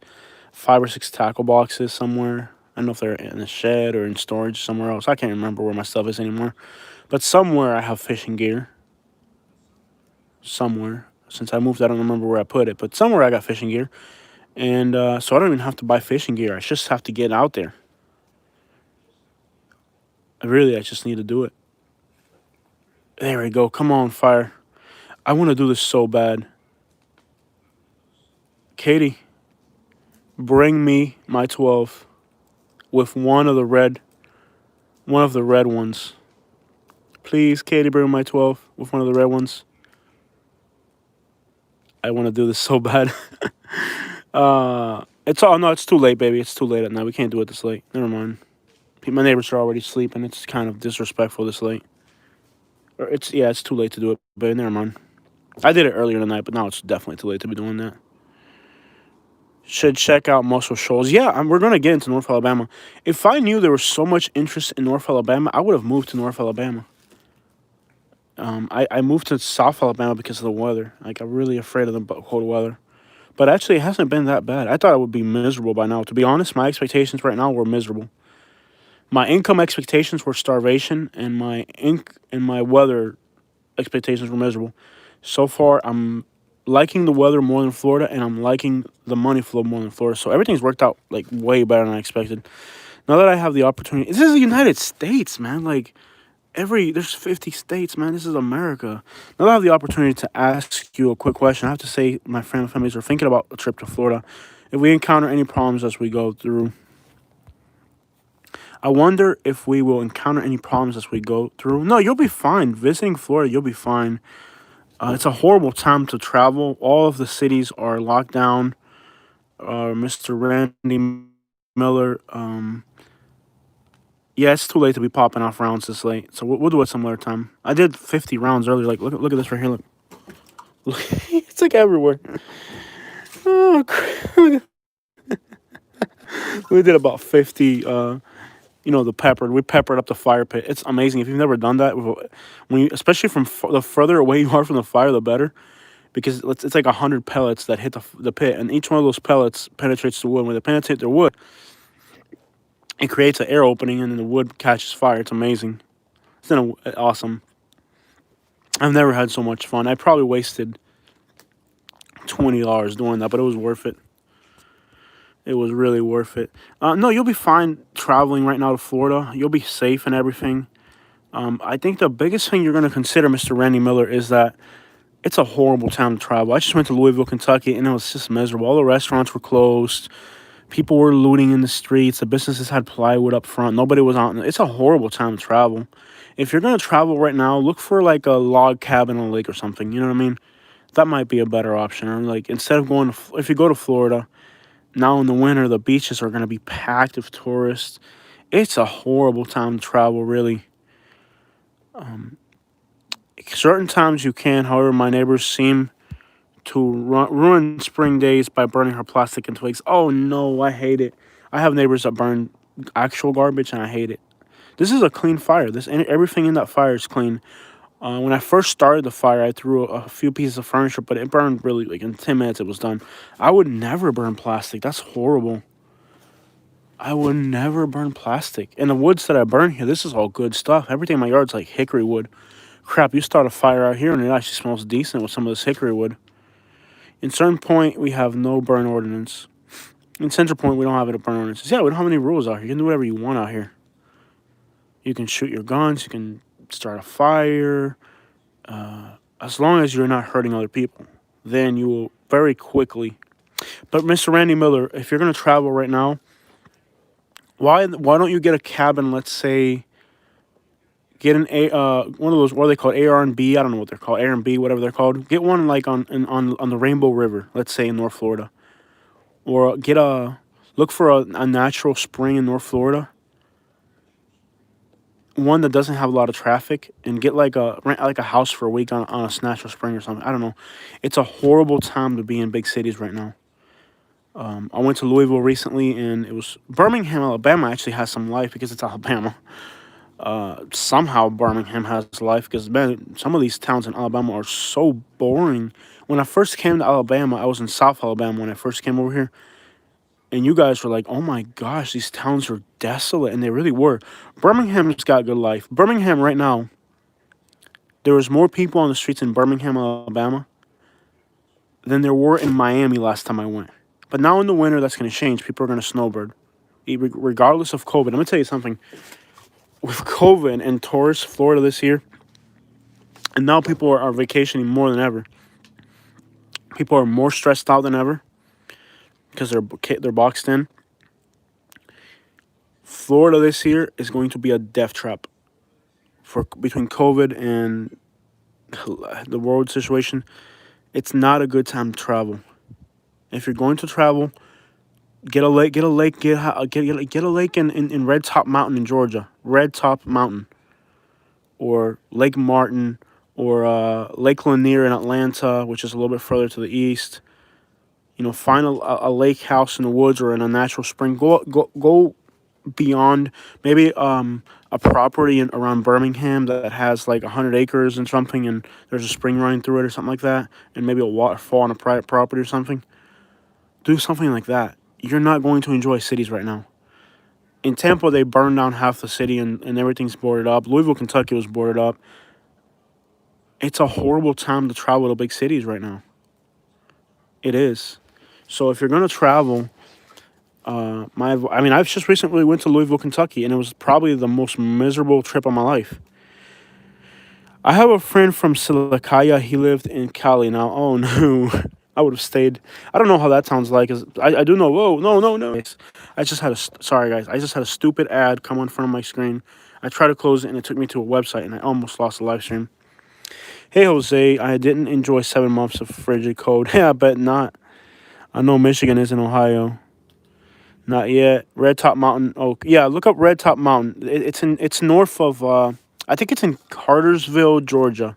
5 or 6 tackle boxes somewhere. I don't know if they're in a shed or in storage somewhere else. I can't remember where my stuff is anymore. But somewhere I have fishing gear. Somewhere. Since I moved, I don't remember where I put it. But somewhere I got fishing gear. And so I don't even have to buy fishing gear. I just have to get out there. I just need to do it. There we go. Come on, fire. I want to do this so bad. Katie, bring me my 12 with one of the red ones. Please, Katie, bring me my 12 with one of the red ones. I want to do this so bad. It's all no. It's too late, baby. It's too late at night. We can't do it this late. Never mind. My neighbors are already sleeping. It's kind of disrespectful this late. Or it's yeah. It's too late to do it, but never mind. I did it earlier tonight, but now it's definitely too late to be doing that. Should check out Muscle Shoals. Yeah, we're gonna get into North Alabama. If I knew there was so much interest in North Alabama, I would have moved to North Alabama. I moved to South Alabama because of the weather. Like I'm really afraid of the cold weather. But actually, it hasn't been that bad. I thought it would be miserable by now. To be honest, my expectations right now were miserable. My income expectations were starvation, and my weather expectations were miserable. So far, I'm liking the weather more than Florida, and I'm liking the money flow more than Florida. So everything's worked out like way better than I expected. Now that I have the opportunity, this is the United States, man. Like there's 50 states, man. This is America. Now that I have the opportunity to ask you a quick question, I have to say my friend and families are thinking about a trip to Florida. If we encounter any problems as we go through, I wonder if we will encounter any problems as we go through. No, you'll be fine. Visiting Florida, you'll be fine. It's a horrible time to travel. All of the cities are locked down. Mr. Randy Miller. Yeah, it's too late to be popping off rounds this late. So we'll do it some other time. I did 50 rounds earlier. Like look at this right here. Look, it's like everywhere. Oh, we did about 50. The peppered. We peppered up the fire pit. It's amazing. If you've never done that, especially from the further away you are from the fire, the better, because it's like 100 pellets that hit the pit, and each one of those pellets penetrates the wood. When they penetrate the wood, it creates an air opening, and then the wood catches fire. It's amazing. It's awesome. I've never had so much fun. I probably wasted $20 doing that, but it was worth it. It was really worth it. No, you'll be fine traveling right now to Florida. You'll be safe and everything. I think the biggest thing you're going to consider, Mr. Randy Miller, is that it's a horrible time to travel. I just went to Louisville, Kentucky, and it was just miserable. All the restaurants were closed. People were looting in the streets. The businesses had plywood up front. Nobody was out. It's a horrible time to travel. If you're going to travel right now, look for like a log cabin on a lake or something. You know what I mean? That might be a better option. Or like instead of if you go to Florida, now in the winter, the beaches are going to be packed with tourists. It's a horrible time to travel, really. Certain times you can, however, my neighbors seem to ruin spring days by burning her plastic and twigs. Oh no, I hate it. I have neighbors that burn actual garbage, and I hate it. This is a clean fire. Everything in that fire is clean. When I first started the fire, I threw a few pieces of furniture, but it burned really like in 10 minutes. It was done. I would never burn plastic. That's horrible. I would never burn plastic. And the woods that I burn here, this is all good stuff. Everything in my yard's like hickory wood. Crap, you start a fire out here and it actually smells decent with some of this hickory wood. In certain point, we have no burn ordinance. In Central Point, we don't have a burn ordinance. Yeah, we don't have any rules out here. You can do whatever you want out here. You can shoot your guns. You can start a fire. As long as you're not hurting other people, then you will very quickly. But Mr. Randy Miller, if you're going to travel right now, why don't you get a cabin? Let's say get one of those, what are they called, A R and B? I don't know what they're called, Air and B, whatever they're called. Get one like on the Rainbow River, let's say in North Florida, or look for a natural spring in North Florida, one that doesn't have a lot of traffic, and rent like a house for a week on a natural spring or something. I don't know. It's a horrible time to be in big cities right now. I went to Louisville recently, and it was Birmingham, Alabama. Actually has some life because it's Alabama. Somehow Birmingham has life because, man, some of these towns in Alabama are so boring. When I first came to Alabama, I was in South Alabama when I first came over here, and you guys were like, "Oh my gosh, these towns are desolate," and they really were. Birmingham's got good life. Birmingham right now, there was more people on the streets in Birmingham, Alabama, than there were in Miami last time I went. But now in the winter, that's going to change. People are going to snowbird, regardless of COVID. I'm going to tell you something. With COVID and tourist Florida this year, and now people are vacationing more than ever. People are more stressed out than ever because they're boxed in. Florida this year is going to be a death trap for between COVID and the world situation. It's not a good time to travel. If you're going to travel, Get a lake. Get a lake. Get a lake in Red Top Mountain in Georgia. Red Top Mountain or Lake Martin or Lake Lanier in Atlanta, which is a little bit further to the east. You know, find a lake house in the woods or in a natural spring. Go beyond maybe a property around Birmingham that has like 100 acres and something, and there's a spring running through it or something like that, and maybe a waterfall on a private property or something. Do something like that. You're not going to enjoy cities right now. In Tampa, they burned down half the city and everything's boarded up. Louisville, Kentucky was boarded up. It's a horrible time to travel to big cities right now. It is. So if you're gonna travel, I mean, I've just recently went to Louisville, Kentucky, and it was probably the most miserable trip of my life. I have a friend from Silicaya. He lived in Cali. Now, oh no, I would have stayed. I don't know how that sounds like. 'Cause I do know. Whoa, no, no, no. I just had a sorry guys. I just had a stupid ad come on front of my screen. I tried to close it and it took me to a website and I almost lost the live stream. Hey Jose, I didn't enjoy 7 months of frigid cold. Yeah, I bet not. I know Michigan is in Ohio. Not yet. Red Top Mountain. Oh yeah, look up Red Top Mountain. It's north of. I think it's in Cartersville, Georgia.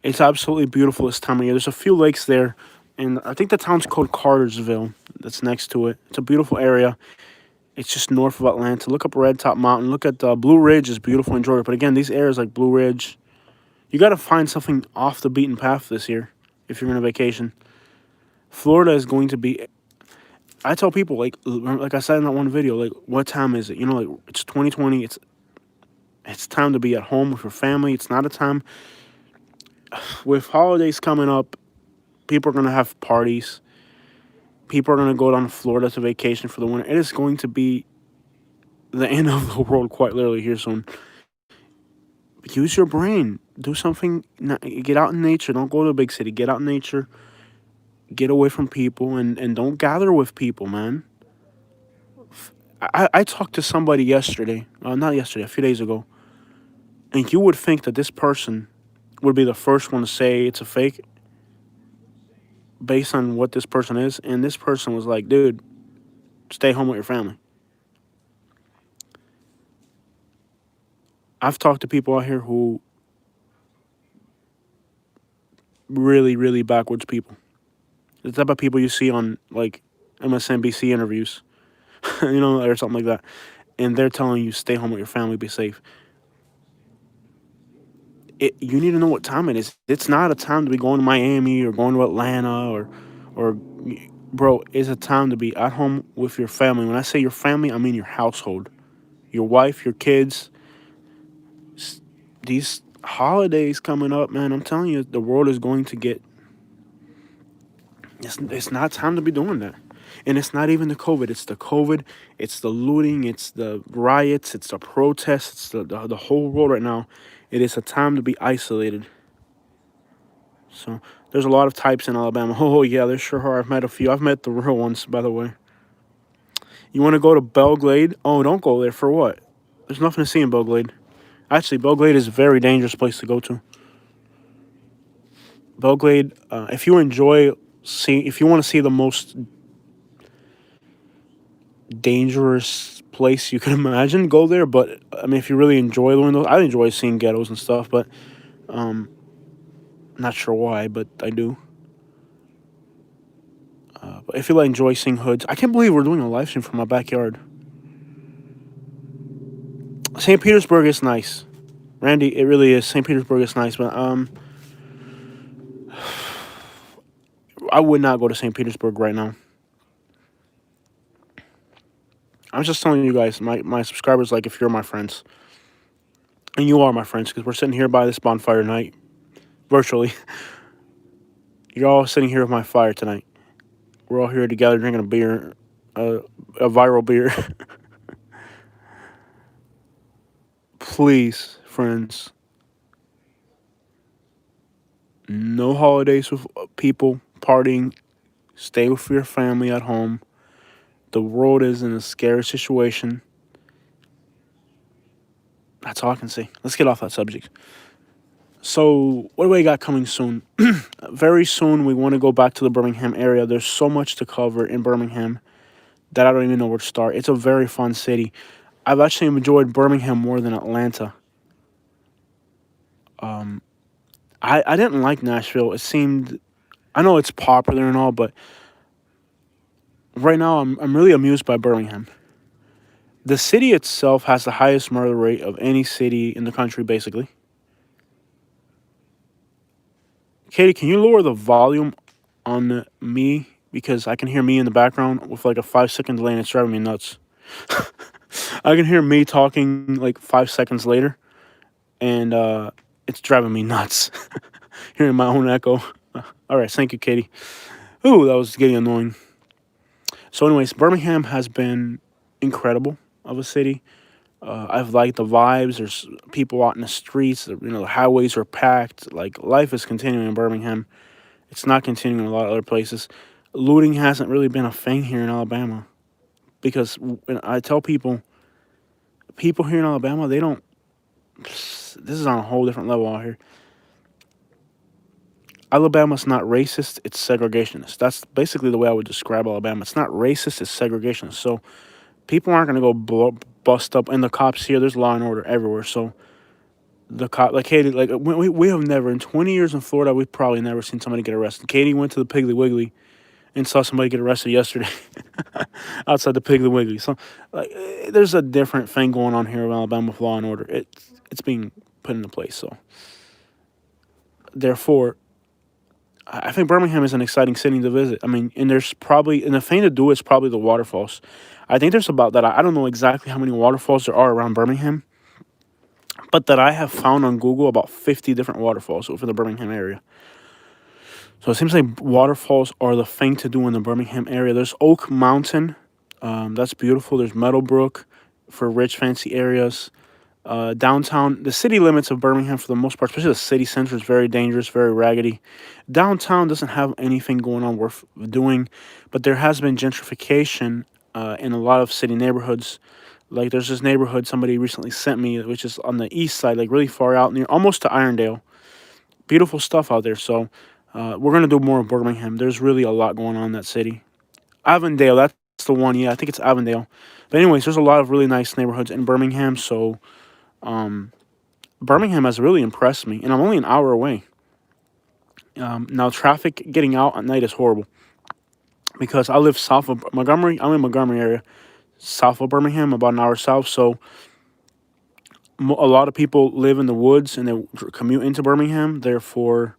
It's absolutely beautiful this time of year. There's a few lakes there, and I think the town's called Cartersville. That's next to it. It's a beautiful area. It's just north of Atlanta. Look up Red Top Mountain. Look at Blue Ridge is beautiful in Georgia. But again, these areas like Blue Ridge, you got to find something off the beaten path this year if you're going to vacation. Florida is going to be. I tell people like I said in that one video, like what time is it? You know, like it's 2020. It's time to be at home with your family. It's not a time with holidays coming up. People are gonna have parties. People are gonna go down to Florida to vacation for the winter. It is going to be the end of the world, quite literally, here soon. Use your brain. Do something. Get out in nature. Don't go to a big city. Get out in nature. Get away from people and don't gather with people, man. I talked to somebody yesterday, not yesterday, a few days ago, and you would think that this person would be the first one to say it's a fake based on what this person is. And this person was like, dude, stay home with your family. I've talked to people out here who really, really backwards people. The type of people you see on like MSNBC interviews, you know, or something like that. And they're telling you stay home with your family, be safe. You need to know what time it is. It's not a time to be going to Miami or going to Atlanta or bro, it's a time to be at home with your family. When I say your family, I mean your household, your wife, your kids. These holidays coming up, man, I'm telling you, the world is going to get. It's not time to be doing that. And it's not even the COVID. It's the COVID. It's the looting. It's the riots. It's the protests. It's the whole world right now. It is a time to be isolated. So there's a lot of types in Alabama. Oh yeah, there sure are. I've met a few. I've met the real ones, by the way. You want to go to Belglade? Oh, don't go there. For what? There's nothing to see in Belglade. Actually, Belglade is a very dangerous place to go to. Belglade, if you enjoy if you want to see the most dangerous place you can imagine, go there. But I mean, if you really enjoy doing those, I enjoy seeing ghettos and stuff. But not sure why, but I do. But if you like enjoy seeing hoods, I can't believe we're doing a live stream from my backyard. St. Petersburg is nice, Randy. It really is. St. Petersburg is nice, but I would not go to St. Petersburg right now. I'm just telling you guys, my subscribers, like if you're my friends, and you are my friends, because we're sitting here by this bonfire night, virtually. You're all sitting here with my fire tonight. We're all here together drinking a beer, a viral beer. Please, friends, no holidays with people partying. Stay with your family at home. The world is in a scary situation. That's all I can say. Let's get off that subject. So, what do we got coming soon? Very soon, we want to go back to the Birmingham area. There's so much to cover in Birmingham. that I don't even know where to start. It's a very fun city. I've actually enjoyed Birmingham more than Atlanta. Um, I didn't like Nashville. It seemed, I know it's popular and all, but right now I'm really amused by Birmingham. The city itself has the highest murder rate of any city in the country, basically. Katie, can you lower the volume on me because I can hear me in the background with like a 5 second delay and it's driving me nuts. I can hear me talking like 5 seconds later and it's driving me nuts. Hearing my own echo. All right, thank you, Katie. Ooh, that was getting annoying. So, anyways, Birmingham has been incredible of a city. I've liked the vibes. There's people out in the streets. The highways are packed. Like life is continuing in Birmingham. It's not continuing in a lot of other places. Looting hasn't really been a thing here in Alabama because when I tell people here in Alabama, they don't. This is on a whole different level out here. Alabama's not racist, it's segregationist. That's basically the way I would describe Alabama. It's not racist, it's segregationist. So people aren't going to go bust up. And the cops here, there's law and order everywhere. So the cop, like Katie, like we have never, in 20 years in Florida, we've probably never seen somebody get arrested. Katie went to the Piggly Wiggly and saw somebody get arrested yesterday outside the Piggly Wiggly. So like, there's a different thing going on here in Alabama with law and order. It's being put into place. So therefore, I think Birmingham is an exciting city to visit. I mean, and the thing to do is probably the waterfalls. I think there's about that. I don't know exactly how many waterfalls there are around Birmingham, but that I have found on Google about 50 different waterfalls over the Birmingham area. So it seems like waterfalls are the thing to do in the Birmingham area. There's Oak Mountain, that's beautiful. There's Meadowbrook for rich, fancy areas. Downtown, the city limits of Birmingham, for the most part, especially the city center, is very dangerous, very raggedy. Downtown doesn't have anything going on worth doing, but there has been gentrification in a lot of city neighborhoods. Like there's this neighborhood somebody recently sent me, which is on the east side, like really far out, near almost to Irondale. Beautiful stuff out there. So we're gonna do more of Birmingham. There's really a lot going on in that city. Avondale, that's the one. Yeah, I think it's Avondale. But anyways, there's a lot of really nice neighborhoods in Birmingham. So Birmingham has really impressed me, and I'm only an hour away. Now, traffic getting out at night is horrible because I live south of Montgomery. I'm in Montgomery area, south of Birmingham, about an hour south. So a lot of people live in the woods and they commute into Birmingham. Therefore,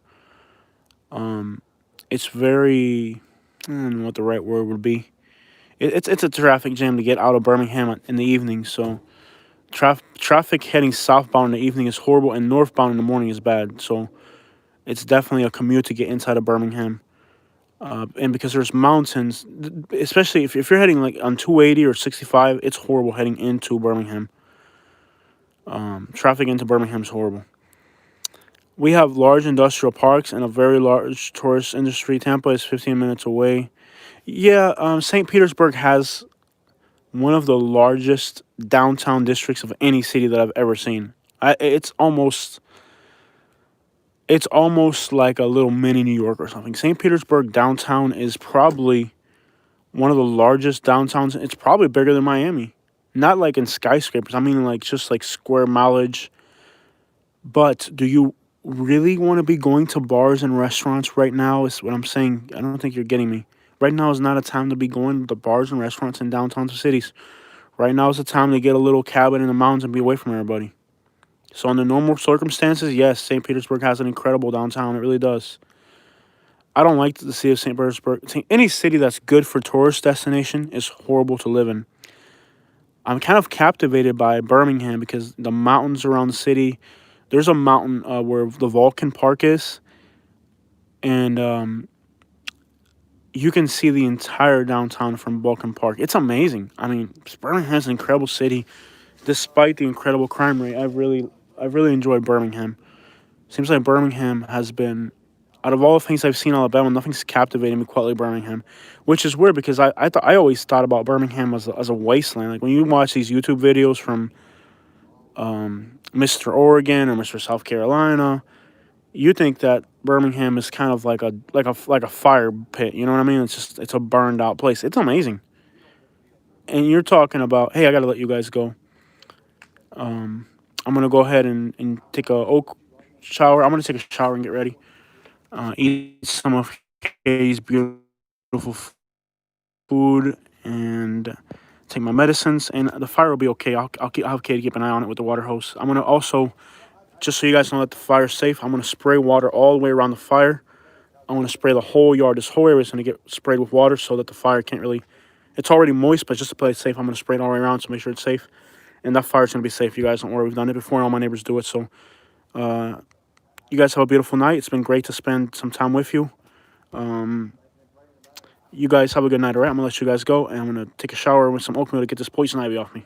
it's very, I don't know what the right word would be. It's a traffic jam to get out of Birmingham in the evening. So traffic heading southbound in the evening is horrible, and northbound in the morning is bad. So it's definitely a commute to get inside of Birmingham. And because there's mountains, especially if you're heading like on 280 or 65, it's horrible heading into Birmingham. Traffic into Birmingham is horrible. We have large industrial parks and a very large tourist industry. Tampa is 15 minutes away. Yeah, St. Petersburg has one of the largest downtown districts of any city that I've ever seen. It's almost like a little mini New York or something. St. Petersburg downtown is probably one of the largest downtowns. It's probably bigger than Miami. Not like in skyscrapers. I mean like just like square mileage. But do you really want to be going to bars and restaurants right now is what I'm saying. I don't think you're getting me. Right now is not a time to be going to bars and restaurants in downtown cities. Right now is the time to get a little cabin in the mountains and be away from everybody. So under normal circumstances, yes, St. Petersburg has an incredible downtown. It really does. I don't like the city of St. Petersburg. Any city that's good for tourist destination is horrible to live in. I'm kind of captivated by Birmingham because the mountains around the city. There's a mountain where the Vulcan Park is, and you can see the entire downtown from Vulcan Park. It's amazing. I mean, Birmingham is an incredible city, despite the incredible crime rate. I've really enjoyed Birmingham. Seems like Birmingham has been, out of all the things I've seen in Alabama, nothing's captivated me quite like Birmingham, which is weird because I always thought about Birmingham as a wasteland. Like when you watch these YouTube videos from Mr. Oregon or Mr. South Carolina, you think that Birmingham is kind of like a fire pit. You know what I mean? It's a burned out place. It's amazing. and you're talking about, hey, I gotta let you guys go. I'm gonna go ahead and take a oak shower. I'm gonna take a shower and get ready. Eat some of Kay's beautiful food and take my medicines. And the fire will be okay. I'll have Kay to keep an eye on it with the water hose. I'm gonna also, just so you guys know that the fire's safe, I'm gonna spray water all the way around the fire. I'm gonna spray the whole yard. This whole area is gonna get sprayed with water so that the fire can't really. It's already moist, but just to play it safe, I'm gonna spray it all the way around to make sure it's safe. And that fire's gonna be safe. You guys don't worry. We've done it before, and all my neighbors do it. So, you guys have a beautiful night. It's been great to spend some time with you. You guys have a good night, all right? I'm gonna let you guys go, and I'm gonna take a shower with some oatmeal to get this poison ivy off me.